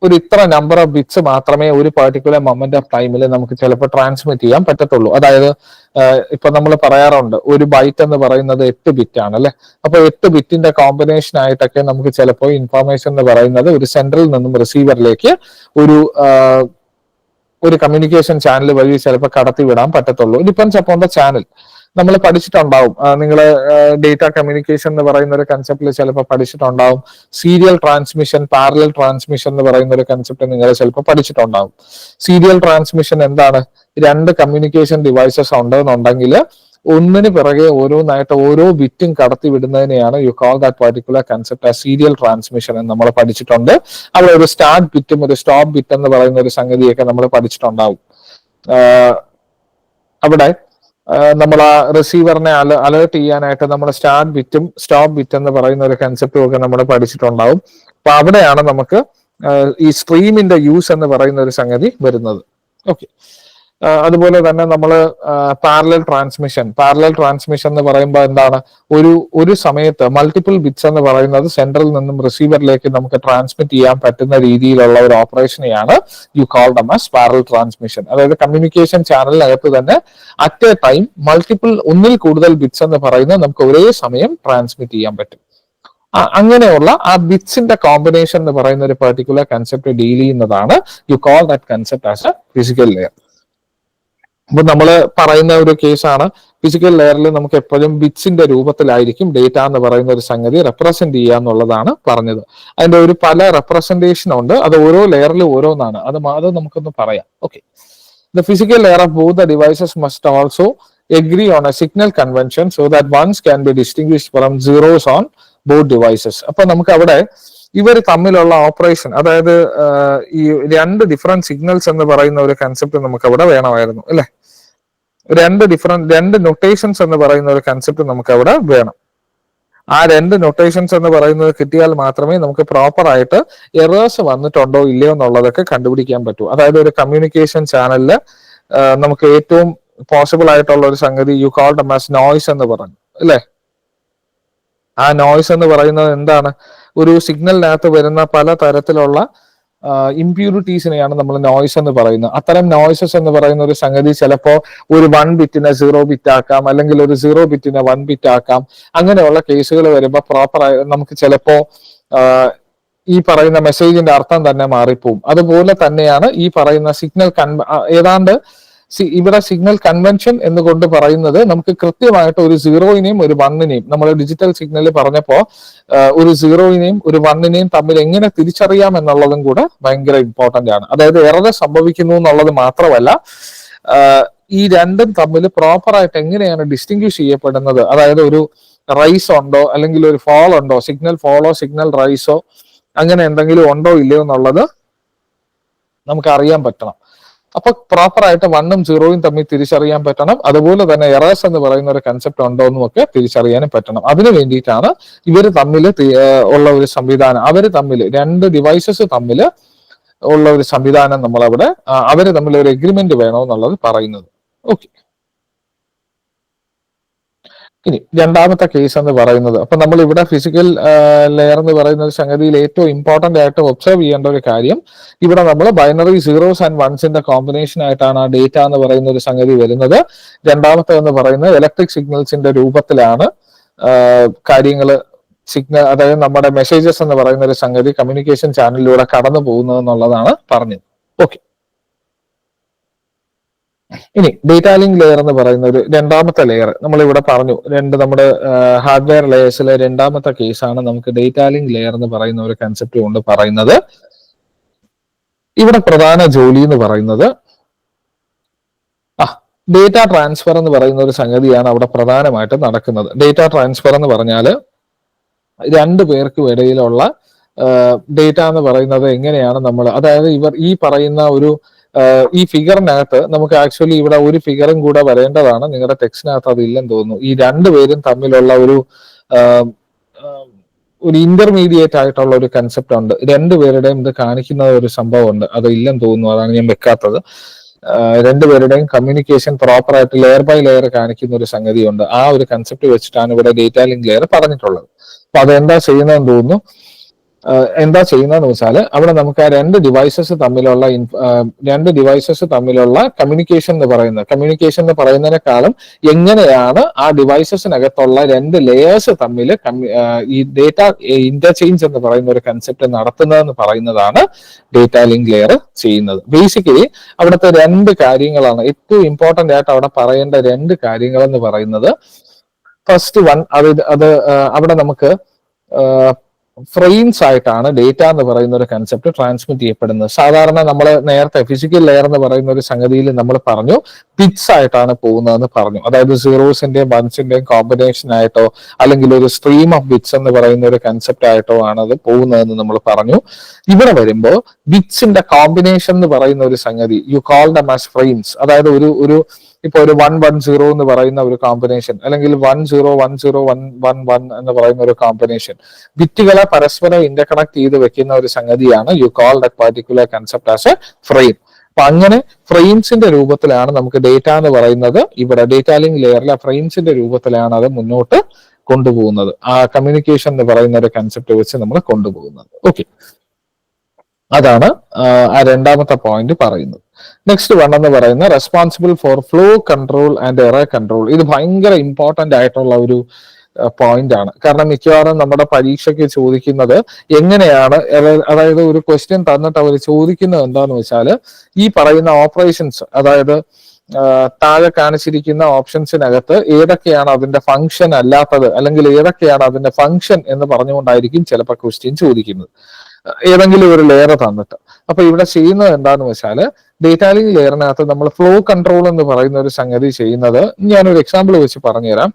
ഒരു ഇത്ര നമ്പർ ഓഫ് ബിറ്റ്സ് മാത്രമേ ഒരു പെർട്ടിക്കുലർ മൊമെന്റ് ഓഫ് ടൈമിൽ നമുക്ക് ചിലപ്പോൾ ട്രാൻസ്മിറ്റ് ചെയ്യാൻ പറ്റത്തുള്ളൂ. അതായത് ഇപ്പൊ നമ്മൾ പറയാറുണ്ട് ഒരു ബൈറ്റ് എന്ന് പറയുന്നത് 8 ബിറ്റ് ആണ് അല്ലെ. അപ്പൊ 8 ബിറ്റിന്റെ കോമ്പിനേഷൻ ആയിട്ടൊക്കെ നമുക്ക് ചിലപ്പോൾ ഇൻഫർമേഷൻ എന്ന് പറയുന്നത് ഒരു സെൻട്രൽ നിന്നും റിസീവറിലേക്ക് ഒരു കമ്മ്യൂണിക്കേഷൻ ചാനൽ വഴി ചിലപ്പോൾ കടത്തി വിടാൻ പറ്റത്തുള്ളൂ. Depends upon the channel. നമ്മൾ പഠിച്ചിട്ടുണ്ടാവും, നിങ്ങൾ ഡേറ്റ കമ്മ്യൂണിക്കേഷൻ എന്ന് പറയുന്ന ഒരു കൺസെപ്റ്റിൽ ചിലപ്പോൾ പഠിച്ചിട്ടുണ്ടാവും. സീരിയൽ ട്രാൻസ്മിഷൻ, പാരലൽ ട്രാൻസ്മിഷൻ എന്ന് പറയുന്ന ഒരു കൺസെപ്റ്റ് നിങ്ങൾ ചിലപ്പോൾ പഠിച്ചിട്ടുണ്ടാവും. സീരിയൽ ട്രാൻസ്മിഷൻ എന്താണ്? രണ്ട് കമ്മ്യൂണിക്കേഷൻ ഡിവൈസസ് ഉണ്ടെന്നുണ്ടെങ്കിൽ ഒന്നിന് പിറകെ ഓരോന്നായിട്ട് ഓരോ ബിറ്റും കടത്തി വിടുന്നതിനെയാണ് you call that particular concept ആ സീരിയൽ ട്രാൻസ്മിഷൻ എന്ന് നമ്മൾ പഠിച്ചിട്ടുണ്ട്. അവിടെ ഒരു സ്റ്റാർട്ട് ബിറ്റും ഒരു സ്റ്റോപ്പ് ബിറ്റ് എന്ന് പറയുന്ന ഒരു സംഗതിയൊക്കെ നമ്മൾ പഠിച്ചിട്ടുണ്ടാവും. അവിടെ നമ്മൾ ആ റിസീവറിനെ അലേർട്ട് ചെയ്യാനായിട്ട് നമ്മൾ സ്റ്റാർട്ട് ബിറ്റും സ്റ്റോപ്പ് ബിറ്റ് എന്ന് പറയുന്ന ഒരു കൺസെപ്റ്റും ഒക്കെ നമ്മൾ പഠിച്ചിട്ടുണ്ടാവും. അപ്പൊ അവിടെയാണ് നമുക്ക് ഈ സ്ട്രീമിന്റെ യൂസ് എന്ന് പറയുന്ന ഒരു സംഗതി വരുന്നത്. ഓക്കെ, അതുപോലെ തന്നെ നമ്മൾ പാരലൽ ട്രാൻസ്മിഷൻ എന്ന് പറയുമ്പോൾ എന്താണ്? ഒരു സമയത്ത് മൾട്ടിപ്പിൾ ബിറ്റ്സ് എന്ന് പറയുന്നത് സെൻട്രൽ നിന്നും റിസീവറിലേക്ക് നമുക്ക് ട്രാൻസ്മിറ്റ് ചെയ്യാൻ പറ്റുന്ന രീതിയിലുള്ള ഒരു ഓപ്പറേഷനെയാണ് you call them as parallel transmission. അതായത് കമ്മ്യൂണിക്കേഷൻ ചാനലിനകത്ത് തന്നെ അറ്റ് എ ടൈം ഒന്നിൽ കൂടുതൽ ബിറ്റ്സ് എന്ന് പറയുന്നത് നമുക്ക് ഒരേ സമയം ട്രാൻസ്മിറ്റ് ചെയ്യാൻ പറ്റും. അങ്ങനെയുള്ള ആ ബിറ്റ്സിന്റെ കോമ്പിനേഷൻ എന്ന് പറയുന്ന ഒരു പെർട്ടിക്കുലർ കൺസെപ്റ്റ് ഡീൽ ചെയ്യുന്നതാണ് U call that concept as A physical layer. അപ്പൊ നമ്മൾ പറയുന്ന ഒരു കേസാണ് ഫിസിക്കൽ ലെയറിൽ നമുക്ക് എപ്പോഴും ബിറ്റ്സിന്റെ രൂപത്തിലായിരിക്കും ഡേറ്റ എന്ന് പറയുന്ന ഒരു സംഗതി റെപ്രസെന്റ് ചെയ്യുക എന്നുള്ളതാണ് പറഞ്ഞത്. അതിന്റെ ഒരു പല റെപ്രസെന്റേഷൻ ഉണ്ട്, അത് ഓരോ ലെയറിലും ഓരോന്നാണ്. അത് നമുക്കൊന്ന് പറയാം. Okay, the physical layer of both the devices must also agree on a signal convention so that ones can be distinguished from zeros on both devices. അപ്പൊ നമുക്ക് അവിടെ ഇവർ തമ്മിലുള്ള ഓപ്പറേഷൻ, അതായത് ഈ രണ്ട് ഡിഫറെന്റ് സിഗ്നൽസ് എന്ന് പറയുന്ന ഒരു കൺസെപ്റ്റ് നമുക്ക് അവിടെ വേണമായിരുന്നു അല്ലെ. രണ്ട് നൊട്ടേഷൻസ് എന്ന് പറയുന്ന ഒരു കൺസെപ്റ്റ് നമുക്ക് അവിടെ വേണം. ആ രണ്ട് നൊട്ടേഷൻസ് എന്ന് പറയുന്നത് കിട്ടിയാൽ മാത്രമേ നമുക്ക് പ്രോപ്പർ ആയിട്ട് എറേഴ്സ് വന്നിട്ടുണ്ടോ ഇല്ലയോ എന്നുള്ളതൊക്കെ കണ്ടുപിടിക്കാൻ പറ്റൂ. അതായത് ഒരു കമ്മ്യൂണിക്കേഷൻ ചാനലില് നമുക്ക് ഏറ്റവും പോസിബിൾ ആയിട്ടുള്ള ഒരു സംഗതി U call them as noise എന്ന് പറഞ്ഞു അല്ലെ. ആ നോയ്സ് എന്ന് പറയുന്നത് എന്താണ്? ഒരു സിഗ്നലിനകത്ത് വരുന്ന പല തരത്തിലുള്ള ഇംപ്യൂരിറ്റീസിനെയാണ് നമ്മൾ നോയ്സ് എന്ന് പറയുന്നത്. അത്തരം നോയ്സസ് എന്ന് പറയുന്ന ഒരു സംഗതി ചിലപ്പോ ഒരു 1 ബിറ്റിനെ 0 ബിറ്റ് ആക്കാം, അല്ലെങ്കിൽ ഒരു 0 ബിറ്റിനെ 1 ബിറ്റ് ആക്കാം. അങ്ങനെയുള്ള കേസുകൾ വരുമ്പോൾ പ്രോപ്പറായി നമുക്ക് ചിലപ്പോ ഈ പറയുന്ന മെസ്സേജിന്റെ അർത്ഥം തന്നെ മാറിപ്പോവും. അതുപോലെ തന്നെയാണ് ഈ പറയുന്ന സിഗ്നൽ ഏതാണ്ട് ഇവിടെ സിഗ്നൽ കൺവെൻഷൻ എന്നുകൊണ്ട് പറയുന്നത് നമുക്ക് കൃത്യമായിട്ട് ഒരു സീറോയിനെയും ഒരു വണ്ണിനെയും നമ്മൾ ഡിജിറ്റൽ സിഗ്നലിൽ പറഞ്ഞപ്പോ ഒരു സീറോയിനെയും ഒരു വണ്ണിനെയും തമ്മിൽ എങ്ങനെ തിരിച്ചറിയാം എന്നുള്ളതും കൂടെ ഭയങ്കര ഇമ്പോർട്ടന്റ് ആണ്. അതായത് എറർ സംഭവിക്കുന്നു എന്നുള്ളത് മാത്രമല്ല, ഈ രണ്ടും തമ്മിൽ പ്രോപ്പർ ആയിട്ട് എങ്ങനെയാണ് ഡിസ്റ്റിങ്ക്വിഷ് ചെയ്യപ്പെടുന്നത്, അതായത് ഒരു റൈസ് ഉണ്ടോ അല്ലെങ്കിൽ ഒരു ഫോൾ ഉണ്ടോ, സിഗ്നൽ ഫോളോ സിഗ്നൽ റൈസോ അങ്ങനെ എന്തെങ്കിലും ഉണ്ടോ ഇല്ലയോ എന്നുള്ളത് നമുക്ക് അറിയാൻ പറ്റണം. അപ്പൊ പ്രോപ്പർ ആയിട്ട് വണ്ണും സീറോയും തമ്മിൽ തിരിച്ചറിയാൻ പറ്റണം. അതുപോലെ തന്നെ എറേഴ്സ് എന്ന് പറയുന്ന ഒരു കൺസെപ്റ്റ് ഉണ്ടോ എന്നും ഒക്കെ തിരിച്ചറിയാനും പറ്റണം. അതിനു വേണ്ടിയിട്ടാണ് ഇവർ തമ്മിൽ ഉള്ള ഒരു സംവിധാനം, അവർ തമ്മിൽ രണ്ട് ഡിവൈസസ് തമ്മിൽ ഉള്ള ഒരു സംവിധാനം നമ്മളവിടെ അവര് തമ്മിൽ ഒരു എഗ്രിമെന്റ് വേണമെന്നുള്ളത് പറയുന്നത്. ഓക്കെ, ഇനി രണ്ടാമത്തെ കേസ് എന്ന് പറയുന്നത്, അപ്പൊ നമ്മൾ ഇവിടെ ഫിസിക്കൽ ലെയർ എന്ന് പറയുന്ന ഒരു സംഗതിയിൽ ഏറ്റവും ഇമ്പോർട്ടന്റ് ആയിട്ട് ഒബ്സർവ് ചെയ്യേണ്ട ഒരു കാര്യം, ഇവിടെ നമ്മൾ ബൈനറി സീറോസ് ആൻഡ് വൺസിന്റെ കോമ്പിനേഷൻ ആയിട്ടാണ് ആ ഡേറ്റ എന്ന് പറയുന്ന ഒരു സംഗതി വരുന്നത്. രണ്ടാമത്തെ എന്ന് പറയുന്നത് ഇലക്ട്രിക് സിഗ്നൽസിന്റെ രൂപത്തിലാണ് കാര്യങ്ങൾ സിഗ്നൽ, അതായത് നമ്മുടെ മെസ്സേജസ് എന്ന് പറയുന്ന ഒരു സംഗതി കമ്മ്യൂണിക്കേഷൻ ചാനലിലൂടെ കടന്നു പോകുന്നത് എന്നുള്ളതാണ് പറഞ്ഞത്. ഓക്കെ, ഇനി ഡേറ്റാ ലിങ്ക് ലെയർ എന്ന് പറയുന്ന ഒരു രണ്ടാമത്തെ ലെയർ നമ്മൾ ഇവിടെ പറഞ്ഞു. നമ്മുടെ ഹാർഡ്വെയർ ലെയേഴ്സിലെ രണ്ടാമത്തെ കേസാണ് നമുക്ക് ഡേറ്റാ ലിങ്ക് ലെയർ എന്ന് പറയുന്ന ഒരു കൺസെപ്റ്റ് കൊണ്ട് പറയുന്നത്. ഇവിടെ പ്രധാന ജോലി എന്ന് പറയുന്നത് ഡേറ്റ ട്രാൻസ്ഫർ എന്ന് പറയുന്ന ഒരു സംഗതിയാണ് അവിടെ പ്രധാനമായിട്ട് നടക്കുന്നത്. ഡേറ്റ ട്രാൻസ്ഫർ എന്ന് പറഞ്ഞാൽ രണ്ടു പേർക്കും ഇടയിലുള്ള ഡേറ്റ എന്ന് പറയുന്നത് എങ്ങനെയാണ് നമ്മൾ, അതായത് ഇവർ ഈ പറയുന്ന ഒരു ഈ ഫിഗറിനകത്ത് നമുക്ക് ആക്ച്വലി ഇവിടെ ഒരു ഫിഗറും കൂടെ വരേണ്ടതാണ്. നിങ്ങളുടെ ടെക്സ്റ്റിനകത്ത് അത് ഇല്ലെന്ന് തോന്നുന്നു. ഈ രണ്ടുപേരും തമ്മിലുള്ള ഒരു ഇന്റർമീഡിയറ്റ് ആയിട്ടുള്ള ഒരു കൺസെപ്റ്റ് ഉണ്ട്. രണ്ടുപേരുടെയും ഇത് കാണിക്കുന്ന ഒരു സംഭവം ഉണ്ട്, അത് ഇല്ലെന്ന് തോന്നുന്നു, അതാണ് ഞാൻ വെക്കാത്തത്. രണ്ടുപേരുടെയും കമ്മ്യൂണിക്കേഷൻ പ്രോപ്പർ ആയിട്ട് ലെയർ ബൈ ലെയർ കാണിക്കുന്ന ഒരു സംഗതിയുണ്ട്. ആ ഒരു കൺസെപ്റ്റ് വെച്ചിട്ടാണ് ഇവിടെ ഡേറ്റാ ലിങ്ക് ലെയർ പറഞ്ഞിട്ടുള്ളത്. അപ്പൊ അതെന്താ ചെയ്യുന്നതെന്ന് തോന്നുന്നു. എന്താ ചെയ്യുന്നതെന്ന് വെച്ചാൽ അവിടെ നമുക്ക് ആ രണ്ട് ഡിവൈസസ് തമ്മിലുള്ള കമ്മ്യൂണിക്കേഷൻ എന്ന് പറയുന്നതിനേക്കാളും എങ്ങനെയാണ് ആ ഡിവൈസസിനകത്തുള്ള രണ്ട് ലെയേഴ്സ് തമ്മിൽ ഈ ഡേറ്റ ഇന്റർചേഞ്ച് എന്ന് പറയുന്ന ഒരു കൺസെപ്റ്റ് നടത്തുന്നതെന്ന് പറയുന്നതാണ് ഡേറ്റാ ലിങ്ക് ലെയർ ചെയ്യുന്നത്. ബേസിക്കലി അവിടുത്തെ രണ്ട് കാര്യങ്ങളാണ് ഏറ്റവും ഇമ്പോർട്ടന്റ് ആയിട്ട് അവിടെ പറയേണ്ട രണ്ട് കാര്യങ്ങൾ എന്ന് പറയുന്നത്. ഫസ്റ്റ് വൺ, അവിടെ നമുക്ക് ഫ്രെയിംസ് ആയിട്ടാണ് ഡേറ്റ എന്ന് പറയുന്ന ഒരു കൺസെപ്റ്റ് ട്രാൻസ്മിറ്റ് ചെയ്യപ്പെടുന്നത്. സാധാരണ നമ്മൾ നേരത്തെ ഫിസിക്കൽ ലെയർ എന്ന് പറയുന്ന ഒരു സംഗതിയിൽ നമ്മൾ പറഞ്ഞു ബിറ്റ്സ് ആയിട്ടാണ് പോകുന്നതെന്ന് പറഞ്ഞു. അതായത് സീറോസിന്റെയും വൺസിന്റെയും കോമ്പിനേഷൻ ആയിട്ടോ അല്ലെങ്കിൽ ഒരു സ്ട്രീം ഓഫ് ബിറ്റ്സ് എന്ന് പറയുന്ന ഒരു കൺസെപ്റ്റ് ആയിട്ടോ ആണ് അത് പോകുന്നതെന്ന് നമ്മൾ പറഞ്ഞു. ഇവിടെ വരുമ്പോൾ ബിറ്റ്സിന്റെ കോമ്പിനേഷൻ എന്ന് പറയുന്ന ഒരു സംഗതി U call them as frames. അതായത് ഇപ്പൊ ഒരു 110 എന്ന് പറയുന്ന ഒരു കോമ്പിനേഷൻ അല്ലെങ്കിൽ 101011 എന്ന് പറയുന്ന ഒരു കോമ്പിനേഷൻ ബിറ്റുകളെ പരസ്പരം ഇന്റർകണക്ട് ചെയ്ത് വെക്കുന്ന ഒരു സംഗതിയാണ് U call that particular concept as A frame. അപ്പൊ അങ്ങനെ ഫ്രെയിംസിന്റെ രൂപത്തിലാണ് നമുക്ക് ഡേറ്റ എന്ന് പറയുന്നത്. ഇവിടെ ഡേറ്റാ ലിങ്ക് ലെയറിലെ ഫ്രെയിംസിന്റെ രൂപത്തിലാണ് അത് മുന്നോട്ട് കൊണ്ടുപോകുന്നത്. ആ കമ്മ്യൂണിക്കേഷൻ എന്ന് പറയുന്ന ഒരു കൺസെപ്റ്റ് വെച്ച് നമ്മൾ കൊണ്ടുപോകുന്നത്. ഓക്കെ, അതാണ് ആ രണ്ടാമത്തെ പോയിന്റ് പറയുന്നത്. നെക്സ്റ്റ് വൺ എന്ന് പറയുന്നത് responsible for flow control and error control. ഇത് ഭയങ്കര ഇമ്പോർട്ടന്റ് ആയിട്ടുള്ള ഒരു പോയിന്റ് ആണ്. കാരണം മിക്കവാറും നമ്മുടെ പരീക്ഷയ്ക്ക് ചോദിക്കുന്നത് എങ്ങനെയാണ്, അതായത് ഒരു ക്വസ്റ്റ്യൻ തന്നിട്ട് അവർ ചോദിക്കുന്നത് എന്താണെന്ന് വെച്ചാൽ ഈ പറയുന്ന ഓപ്പറേഷൻസ്, അതായത് താഴെ കാണിച്ചിരിക്കുന്ന ഓപ്ഷൻസിനകത്ത് ഏതൊക്കെയാണ് അതിന്റെ ഫംഗ്ഷൻ അല്ലാത്തത് അല്ലെങ്കിൽ ഏതൊക്കെയാണ് അതിന്റെ ഫംഗ്ഷൻ എന്ന് പറഞ്ഞുകൊണ്ടായിരിക്കും ചിലപ്പോൾ ക്വസ്റ്റ്യൻ ചോദിക്കുന്നത് ഏതെങ്കിലും ഒരു ലെയർ തന്നിട്ട്. അപ്പൊ ഇവിടെ ചെയ്യുന്നത് എന്താണെന്ന് വെച്ചാൽ ഡേറ്റാ ലിങ്ക് ലെയറിനകത്ത് നമ്മൾ ഫ്ലോ കൺട്രോൾ എന്ന് പറയുന്ന ഒരു സംഗതി ചെയ്യുന്നത്, ഞാനൊരു എക്സാമ്പിൾ വെച്ച് പറഞ്ഞുതരാം.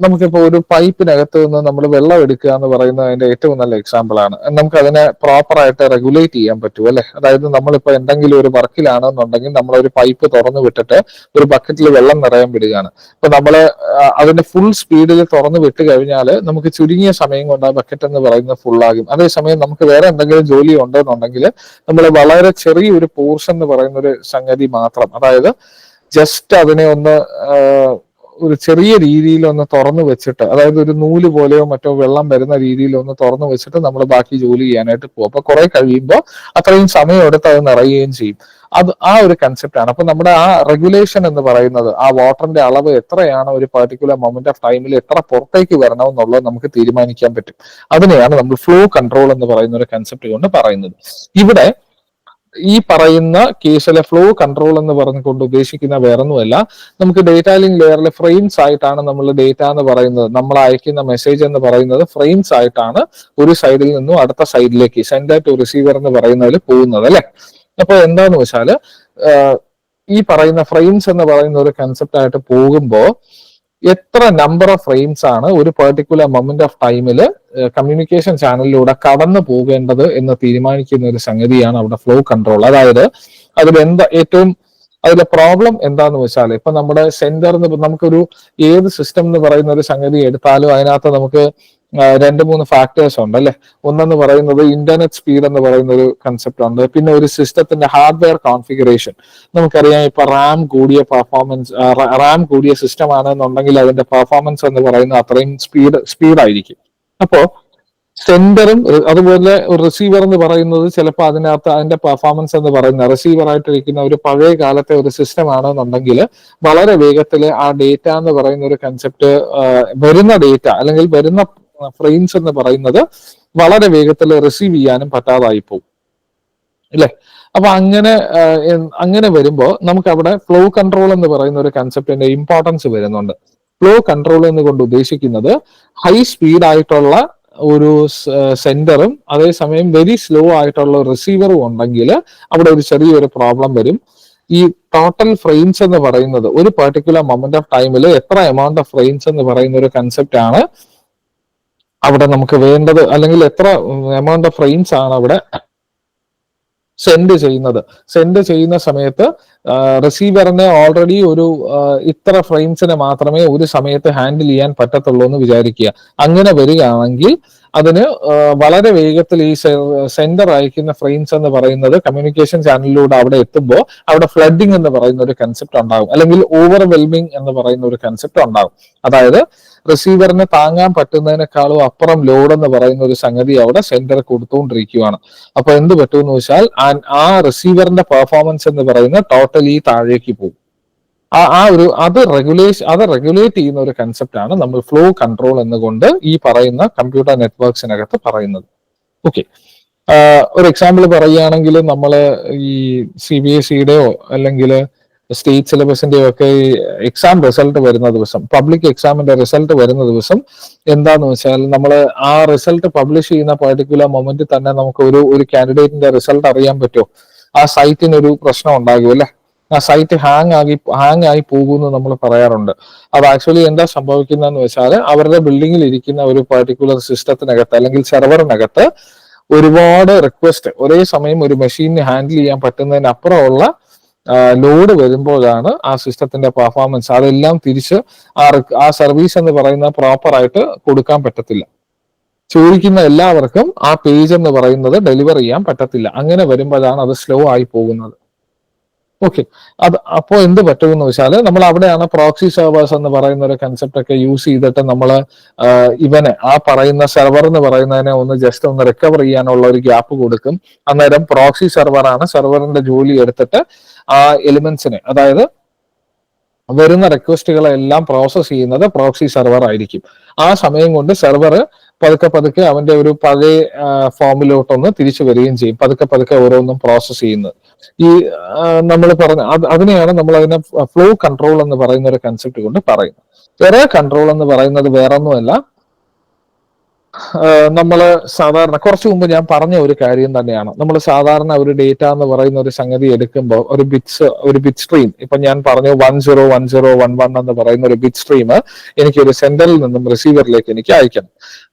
നമുക്കിപ്പോ ഒരു പൈപ്പിനകത്ത് നിന്ന് നമ്മൾ വെള്ളം എടുക്കുക എന്ന് പറയുന്നത് അതിന്റെ ഏറ്റവും നല്ല എക്സാമ്പിൾ ആണ്. നമുക്ക് അതിനെ പ്രോപ്പർ ആയിട്ട് റെഗുലേറ്റ് ചെയ്യാൻ പറ്റും അല്ലെ. അതായത് നമ്മളിപ്പോ എന്തെങ്കിലും ഒരു വർക്കിലാണെന്നുണ്ടെങ്കിൽ നമ്മളൊരു പൈപ്പ് തുറന്നു വിട്ടിട്ട് ഒരു ബക്കറ്റിൽ വെള്ളം നിറയാൻ വിടുകയാണ്. അപ്പൊ നമ്മള് അതിന്റെ ഫുൾ സ്പീഡിൽ തുറന്നു വിട്ട് കഴിഞ്ഞാൽ നമുക്ക് ചുരുങ്ങിയ സമയം കൊണ്ട് ആ ബക്കറ്റ് എന്ന് പറയുന്നത് ഫുള്ളാകും. അതേസമയം നമുക്ക് വേറെ എന്തെങ്കിലും ജോലി ഉണ്ടെന്നുണ്ടെങ്കിൽ നമ്മൾ വളരെ ചെറിയൊരു പോർഷൻ എന്ന് പറയുന്ന ഒരു സംഗതി മാത്രം, അതായത് ജസ്റ്റ് അതിനെ ഒന്ന് ഒരു ചെറിയ രീതിയിൽ ഒന്ന് തുറന്നു വെച്ചിട്ട്, അതായത് ഒരു നൂല് പോലെയോ മറ്റോ വെള്ളം വരുന്ന രീതിയിൽ ഒന്ന് തുറന്നു വെച്ചിട്ട് നമ്മൾ ബാക്കി ജോലി ചെയ്യാനായിട്ട് പോകും. അപ്പൊ കുറെ കഴിയുമ്പോൾ അത്രയും സമയം എടുത്ത് അത് നിറയുകയും ചെയ്യും. ആ ഒരു കൺസെപ്റ്റ് ആണ്. അപ്പൊ നമ്മുടെ ആ റെഗുലേഷൻ എന്ന് പറയുന്നത്, ആ വാട്ടറിന്റെ അളവ് എത്രയാണ് ഒരു പെർട്ടിക്കുലർ മൊമെന്റ് ഓഫ് ടൈമിൽ എത്ര പുറത്തേക്ക് വരണം എന്നുള്ളത് നമുക്ക് തീരുമാനിക്കാൻ പറ്റും. അതിനെയാണ് നമ്മൾ ഫ്ലോ കൺട്രോൾ എന്ന് പറയുന്ന ഒരു കൺസെപ്റ്റ് കൊണ്ട് പറയുന്നത്. ഇവിടെ ഈ പറയുന്ന കേസിലെ ഫ്ലോ കൺട്രോൾ എന്ന് പറഞ്ഞുകൊണ്ട് ഉദ്ദേശിക്കുന്ന വേറൊന്നുമല്ല, നമുക്ക് ഡേറ്റ ലിങ്ക് ലെയറിൽ ഫ്രെയിംസ് ആയിട്ടാണ് നമ്മൾ ഡേറ്റ എന്ന് പറയുന്നത്, നമ്മൾ അയക്കുന്ന മെസ്സേജ് എന്ന് പറയുന്നത് ഫ്രെയിംസ് ആയിട്ടാണ് ഒരു സൈഡിൽ നിന്നും അടുത്ത സൈഡിലേക്ക് സെൻഡർ ടു റിസീവർ എന്ന് പറയുന്നതിൽ പോകുന്നത് അല്ലെ. അപ്പൊ എന്താന്ന് വെച്ചാല് ഈ പറയുന്ന ഫ്രെയിംസ് എന്ന് പറയുന്ന ഒരു കൺസെപ്റ്റ് ആയിട്ട് പോകുമ്പോൾ എത്ര നമ്പർ ഓഫ് ഫ്രെയിംസ് ആണ് ഒരു പെർട്ടിക്കുലർ മൊമെന്റ് ഓഫ് ടൈമിൽ കമ്മ്യൂണിക്കേഷൻ ചാനലിലൂടെ കടന്നു പോകേണ്ടത് എന്ന് തീരുമാനിക്കുന്ന ഒരു സംഗതിയാണ് അവിടെ ഫ്ലോ കൺട്രോൾ. അതായത് അതിൽ എന്താ ഏറ്റവും അതിലെ പ്രോബ്ലം എന്താന്ന് വെച്ചാൽ, ഇപ്പൊ നമ്മുടെ സെന്റർ നമുക്കൊരു ഏത് സിസ്റ്റം എന്ന് പറയുന്ന ഒരു സംഗതി എടുത്താലും അതിനകത്ത് നമുക്ക് 2-3 ഫാക്ടേഴ്സ് ഉണ്ട് അല്ലെ. ഒന്നെന്ന് പറയുന്നത് ഇന്റർനെറ്റ് സ്പീഡ് എന്ന് പറയുന്ന ഒരു കൺസെപ്റ്റ് ഉണ്ട്. പിന്നെ ഒരു സിസ്റ്റത്തിന്റെ ഹാർഡ്വെയർ കോൺഫിഗറേഷൻ. നമുക്കറിയാം ഇപ്പൊ റാം കൂടിയ സിസ്റ്റം ആണെന്നുണ്ടെങ്കിൽ അതിന്റെ പെർഫോമൻസ് എന്ന് പറയുന്നത് അത്രയും സ്പീഡായിരിക്കും. അപ്പോ സെൻഡറും അതുപോലെ റിസീവർ എന്ന് പറയുന്നത് ചിലപ്പോൾ അതിനകത്ത് അതിന്റെ പെർഫോമൻസ് എന്ന് പറയുന്ന റിസീവർ ആയിട്ടിരിക്കുന്ന ഒരു പഴയ കാലത്തെ ഒരു സിസ്റ്റം ആണെന്നുണ്ടെങ്കിൽ വളരെ വേഗത്തിൽ ആ ഡേറ്റ എന്ന് പറയുന്ന ഒരു കൺസെപ്റ്റ് വരുന്ന ഡേറ്റ അല്ലെങ്കിൽ വരുന്ന ഫ്രെയിംസ് എന്ന് പറയുന്നത് വളരെ വേഗത്തിൽ റിസീവ് ചെയ്യാനും പറ്റാതായി പോകും അല്ലെ. അപ്പൊ അങ്ങനെ വരുമ്പോൾ നമുക്ക് അവിടെ ഫ്ലോ കൺട്രോൾ എന്ന് പറയുന്ന ഒരു കൺസെപ്റ്റിന്റെ ഇമ്പോർട്ടൻസ് വരുന്നുണ്ട്. ഫ്ലോ കൺട്രോൾ എന്ന് കൊണ്ട് ഉദ്ദേശിക്കുന്നത് ഹൈ സ്പീഡ് ആയിട്ടുള്ള ഒരു സെൻഡറും അതേസമയം വെരി സ്ലോ ആയിട്ടുള്ള റിസീവറും ഉണ്ടെങ്കിൽ അവിടെ ഒരു ചെറിയൊരു പ്രോബ്ലം വരും. ഈ ടോട്ടൽ ഫ്രെയിംസ് എന്ന് പറയുന്നത് ഒരു പെർട്ടിക്കുലർ മൊമെന്റ് ഓഫ് ടൈമിൽ എത്ര എമൗണ്ട് ഓഫ് ഫ്രെയിംസ് എന്ന് പറയുന്ന ഒരു കൺസെപ്റ്റ് ആണ് അവിടെ നമുക്ക് വേണ്ടത്, അല്ലെങ്കിൽ എത്ര എമൗണ്ട് ഓഫ് ഫ്രെയിംസ് ആണ് അവിടെ സെൻഡ് ചെയ്യുന്ന സമയത്ത് റിസീവറിന് ഓൾറെഡി ഒരു ഇത്ര ഫ്രെയിംസിനെ മാത്രമേ ഒരു സമയത്ത് ഹാൻഡിൽ ചെയ്യാൻ പറ്റത്തുള്ളൂ എന്ന് വിചാരിക്കുക. അങ്ങനെ വരികയാണെങ്കിൽ അതിന് വളരെ വേഗത്തിൽ ഈ സെൻഡർ അയക്കുന്ന ഫ്രെയിംസ് എന്ന് പറയുന്നത് കമ്മ്യൂണിക്കേഷൻ ചാനലിലൂടെ അവിടെ എത്തുമ്പോൾ അവിടെ ഫ്ലഡിങ് എന്ന് പറയുന്ന ഒരു കൺസെപ്റ്റ് ഉണ്ടാകും, അല്ലെങ്കിൽ ഓവർവെൽമിങ് എന്ന് പറയുന്ന ഒരു കൺസെപ്റ്റ് ഉണ്ടാകും. അതായത് റിസീവറിന് താങ്ങാൻ പറ്റുന്നതിനേക്കാളും അപ്പുറം ലോഡ് എന്ന് പറയുന്ന ഒരു സംഗതി അവിടെ സെൻഡർ കൊടുത്തുകൊണ്ടിരിക്കുകയാണ്. അപ്പൊ എന്ത് പറ്റുമെന്ന് വെച്ചാൽ ആ റിസീവറിന്റെ പെർഫോമൻസ് എന്ന് പറയുന്നത് ടോട്ടലി താഴേക്ക് പോകും. അത് റെഗുലേറ്റ് ചെയ്യുന്ന ഒരു കൺസെപ്റ്റ് ആണ് നമ്മൾ ഫ്ലോ കൺട്രോൾ എന്നുകൊണ്ട് ഈ പറയുന്ന കമ്പ്യൂട്ടർ നെറ്റ്വർക്സിനകത്ത് പറയുന്നത്. ഓക്കെ, ഒരു എക്സാമ്പിൾ പറയുകയാണെങ്കിൽ നമ്മൾ ഈ CBSEയുടെയോ അല്ലെങ്കിൽ സ്റ്റേറ്റ് സിലബസിന്റെയോ ഒക്കെ എക്സാം റിസൾട്ട് വരുന്ന ദിവസം, പബ്ലിക് എക്സാമിന്റെ റിസൾട്ട് വരുന്ന ദിവസം എന്താന്ന് വെച്ചാൽ നമ്മൾ ആ റിസൾട്ട് പബ്ലിഷ് ചെയ്യുന്ന പെർട്ടിക്കുലർ മൊമെന്റ് തന്നെ നമുക്ക് ഒരു കാൻഡിഡേറ്റിന്റെ റിസൾട്ട് അറിയാൻ പറ്റുമോ? ആ സൈറ്റിന് ഒരു പ്രശ്നം ഉണ്ടാകും അല്ലെ. ആ സൈറ്റ് ഹാങ് ആയി പോകുമെന്ന് നമ്മൾ പറയാറുണ്ട്. അത് ആക്ച്വലി എന്താ സംഭവിക്കുന്നതെന്ന് വെച്ചാൽ അവരുടെ ബിൽഡിങ്ങിൽ ഇരിക്കുന്ന ഒരു പെർട്ടിക്കുലർ സിസ്റ്റത്തിനകത്ത് അല്ലെങ്കിൽ സെർവറിനകത്ത് ഒരുപാട് റിക്വസ്റ്റ് ഒരേ സമയം ഒരു മെഷീനിന് ഹാൻഡിൽ ചെയ്യാൻ പറ്റുന്നതിനപ്പുറമുള്ള ലോഡ് വരുമ്പോഴാണ് ആ സിസ്റ്റത്തിന്റെ പെർഫോമൻസ് അതെല്ലാം തിരിച്ച് ആ സർവീസ് എന്ന് പറയുന്ന പ്രോപ്പർ ആയിട്ട് കൊടുക്കാൻ പറ്റത്തില്ല. ചോദിക്കുന്ന എല്ലാവർക്കും ആ പേജ് എന്ന് പറയുന്നത് ഡെലിവർ ചെയ്യാൻ പറ്റത്തില്ല. അങ്ങനെ വരുമ്പോഴാണ് അത് സ്ലോ ആയി പോകുന്നത്. ഓക്കെ, അപ്പോൾ എന്ത് പറ്റുമെന്ന് വെച്ചാൽ നമ്മൾ അവിടെയാണ് പ്രോക്സി സെർവേഴ്സ് എന്ന് പറയുന്ന ഒരു കൺസെപ്റ്റ് ഒക്കെ യൂസ് ചെയ്തിട്ട് നമ്മൾ ആ പറയുന്ന സെർവർ എന്ന് പറയുന്നതിനെ ജസ്റ്റ് ഒന്ന് റിക്കവർ ചെയ്യാനുള്ള ഒരു ഗ്യാപ്പ് കൊടുക്കും. അന്നേരം പ്രോക്സി സെർവറാണ് സെർവറിന്റെ ജോലി എടുത്തിട്ട് ആ എലിമെന്റ്സിനെ, അതായത് വരുന്ന റിക്വസ്റ്റുകളെല്ലാം പ്രോസസ് ചെയ്യുന്നത് പ്രോക്സി സെർവർ ആയിരിക്കും. ആ സമയം കൊണ്ട് സെർവർ പതുക്കെ അവന്റെ ഒരു പഴയ ഫോമിലോട്ടൊന്ന് തിരിച്ചു വരികയും ചെയ്യും. പതുക്കെ ഓരോന്നും പ്രോസസ് ചെയ്യുന്നത്. ഈ നമ്മൾ പറഞ്ഞ അതിനെയാണ് നമ്മൾ അതിനെ ഫ്ലോ കൺട്രോൾ എന്ന് പറയുന്ന ഒരു കൺസെപ്റ്റ് കൊണ്ട് പറയുന്നത്. എറർ കൺട്രോൾ എന്ന് പറയുന്നത് വേറൊന്നുമല്ല, നമ്മൾ സാധാരണ കുറച്ചു മുമ്പ് ഞാൻ പറഞ്ഞ ഒരു കാര്യം തന്നെയാണ്. നമ്മൾ സാധാരണ ഒരു ഡേറ്റ എന്ന് പറയുന്ന ഒരു സംഗതി എടുക്കുമ്പോൾ ഒരു ബിറ്റ് സ്ട്രീം, ഇപ്പൊ ഞാൻ പറഞ്ഞു 101011 എന്ന് പറയുന്ന ഒരു ബിറ്റ് സ്ട്രീം എനിക്ക് ഒരു സെൻഡറിൽ നിന്നും റിസീവറിലേക്ക് എനിക്ക് അയക്കണം.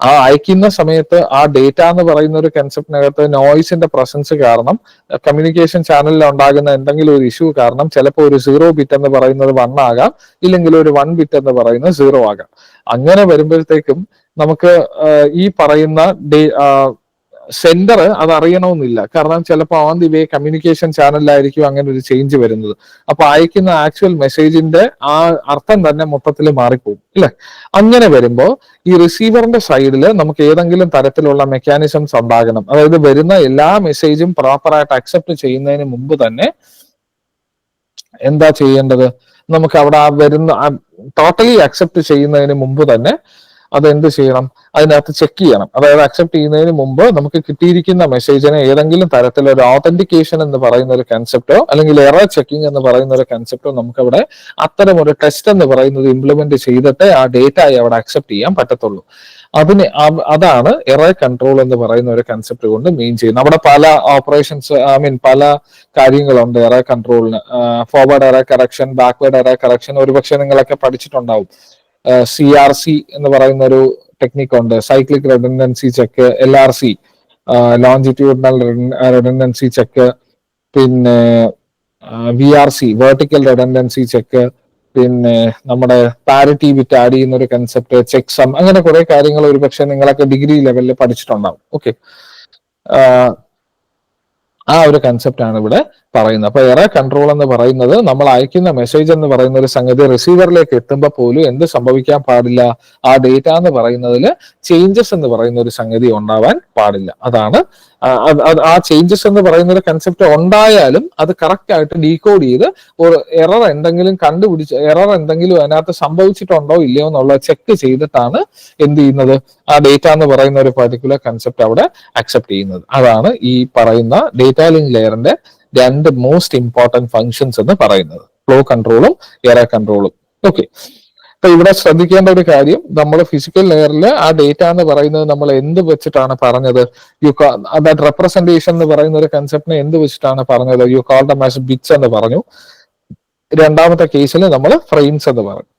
ആ അയക്കുന്ന സമയത്ത് ആ ഡേറ്റ എന്ന് പറയുന്ന ഒരു കൺസെപ്റ്റിനകത്ത് നോയ്സിന്റെ പ്രസൻസ് കാരണം, കമ്മ്യൂണിക്കേഷൻ ചാനലിൽ ഉണ്ടാകുന്ന എന്തെങ്കിലും ഒരു ഇഷ്യൂ കാരണം ചിലപ്പോൾ ഒരു 0 ബിറ്റ് എന്ന് പറയുന്നത് 1 ആകാം, ഇല്ലെങ്കിൽ ഒരു 1 ബിറ്റ് എന്ന് പറയുന്നത് 0 ആകാം. അങ്ങനെ വരുമ്പോഴത്തേക്കും നമുക്ക് ഈ പറയുന്ന സെൻഡർ അത് അറിയണമെന്നില്ല. കാരണം ചിലപ്പോൾ ഓൺ ദി വേ കമ്മ്യൂണിക്കേഷൻ ചാനലിലായിരിക്കും അങ്ങനെ ഒരു ചേഞ്ച് വരുന്നത്. അപ്പൊ അയക്കുന്ന ആക്ച്വൽ മെസ്സേജിന്റെ ആ അർത്ഥം തന്നെ മൊത്തത്തിൽ മാറിപ്പോകും അല്ലെ. അങ്ങനെ വരുമ്പോൾ ഈ റിസീവറിന്റെ സൈഡിൽ നമുക്ക് ഏതെങ്കിലും തരത്തിലുള്ള മെക്കാനിസംസ് ഉണ്ടാകണം. അതായത് വരുന്ന എല്ലാ മെസ്സേജും പ്രോപ്പറായിട്ട് അക്സെപ്റ്റ് ചെയ്യുന്നതിന് മുമ്പ് തന്നെ എന്താ ചെയ്യേണ്ടത്? നമുക്ക് അവിടെ വരുന്ന ടോട്ടലി അക്സെപ്റ്റ് ചെയ്യുന്നതിന് മുമ്പ് തന്നെ അതെന്ത് ചെയ്യണം, അതിനകത്ത് ചെക്ക് ചെയ്യണം. അതായത് അക്സെപ്റ്റ് ചെയ്യുന്നതിന് മുമ്പ് നമുക്ക് കിട്ടിയിരിക്കുന്ന മെസ്സേജിനെ ഏതെങ്കിലും തരത്തിലൊരു ഓതന്റിക്കേഷൻ എന്ന് പറയുന്ന ഒരു കൺസെപ്റ്റോ അല്ലെങ്കിൽ എറർ ചെക്കിംഗ് എന്ന് പറയുന്ന ഒരു കൺസെപ്റ്റോ നമുക്ക് അവിടെ അത്തരം ഒരു ടെസ്റ്റ് എന്ന് പറയുന്നത് ഇംപ്ലിമെന്റ് ചെയ്തിട്ട് ആ ഡേറ്റയെ അവിടെ അക്സെപ്റ്റ് ചെയ്യാൻ പറ്റത്തുള്ളൂ. അതാണ് എറർ കൺട്രോൾ എന്ന് പറയുന്ന ഒരു കൺസെപ്റ്റ് കൊണ്ട് മീൻ ചെയ്യുന്നത്. അവിടെ പല ഓപ്പറേഷൻസ് പല കാര്യങ്ങളുണ്ട് എറർ കൺട്രോളിന്. Forward error correction, backward error correction ഒരുപക്ഷെ നിങ്ങളൊക്കെ പഠിച്ചിട്ടുണ്ടാവും. CRC എന്ന് പറയുന്ന ഒരു ടെക്നിക് ഉണ്ട്, cyclic redundancy check, LRC longitudinal redundancy check, പിന്നെ VRC വെർട്ടിക്കൽ റിഡൻഡൻസി ചെക്ക്, പിന്നെ നമ്മുടെ പാരിറ്റി വിത്ത് ആഡ് ചെയ്യുന്ന ഒരു കൺസെപ്റ്റ്, ചെക്ക് സം, അങ്ങനെ കുറെ കാര്യങ്ങൾ ഒരുപക്ഷെ നിങ്ങളൊക്കെ ഡിഗ്രി ലെവലിൽ പഠിച്ചിട്ടുണ്ടാവും. ഓക്കെ, ആ ഒരു കൺസെപ്റ്റ് ആണ് ഇവിടെ പറയുന്നത്. അപ്പൊ എറർ കൺട്രോൾ എന്ന് പറയുന്നത് നമ്മൾ അയക്കുന്ന മെസ്സേജ് എന്ന് പറയുന്ന ഒരു സംഗതി റിസീവറിലേക്ക് എത്തുമ്പോൾ പോലും എന്ത് സംഭവിക്കാൻ പാടില്ല, ആ ഡേറ്റ എന്ന് പറയുന്നതിൽ ചേഞ്ചസ് എന്ന് പറയുന്ന ഒരു സംഗതി ഉണ്ടാവാൻ പാടില്ല. അതാണ് ആ ചേഞ്ചസ് എന്ന് പറയുന്ന ഒരു കൺസെപ്റ്റ് ഉണ്ടായാലും അത് കറക്റ്റ് ആയിട്ട് ഡീകോഡ് ചെയ്ത് ഒരു എറർ എന്തെങ്കിലും എറർ എന്തെങ്കിലും അതിനകത്ത് സംഭവിച്ചിട്ടുണ്ടോ ഇല്ലയോ എന്നുള്ളത് ചെക്ക് ചെയ്തിട്ടാണ് എന്ത് ചെയ്യുന്നത്, ആ ഡേറ്റ എന്ന് പറയുന്ന ഒരു പർട്ടിക്കുലർ കൺസെപ്റ്റ് അവിടെ അക്സെപ്റ്റ് ചെയ്യുന്നത്. അതാണ് ഈ പറയുന്ന ഡേറ്റ ലിങ്ക് ലെയറിന്റെ രണ്ട് മോസ്റ്റ് ഇമ്പോർട്ടന്റ് ഫങ്ഷൻസ് എന്ന് പറയുന്നത്, ഫ്ലോ കൺട്രോളും എറർ കൺട്രോളും. ഓക്കെ, അപ്പൊ ഇവിടെ ശ്രദ്ധിക്കേണ്ട ഒരു കാര്യം, നമ്മൾ ഫിസിക്കൽ ലെയറിൽ ആ ഡേറ്റ എന്ന് പറയുന്നത് നമ്മൾ എന്ത് വെച്ചിട്ടാണ് പറഞ്ഞത്, ദാറ്റ് റെപ്രസെന്റേഷൻ എന്ന് പറയുന്ന ഒരു കൺസെപ്റ്റിനെ എന്ത് വെച്ചിട്ടാണ് പറഞ്ഞത്, U call them as bits എന്ന് പറഞ്ഞു. രണ്ടാമത്തെ കേസിൽ നമ്മൾ ഫ്രെയിംസ് എന്ന് പറഞ്ഞു.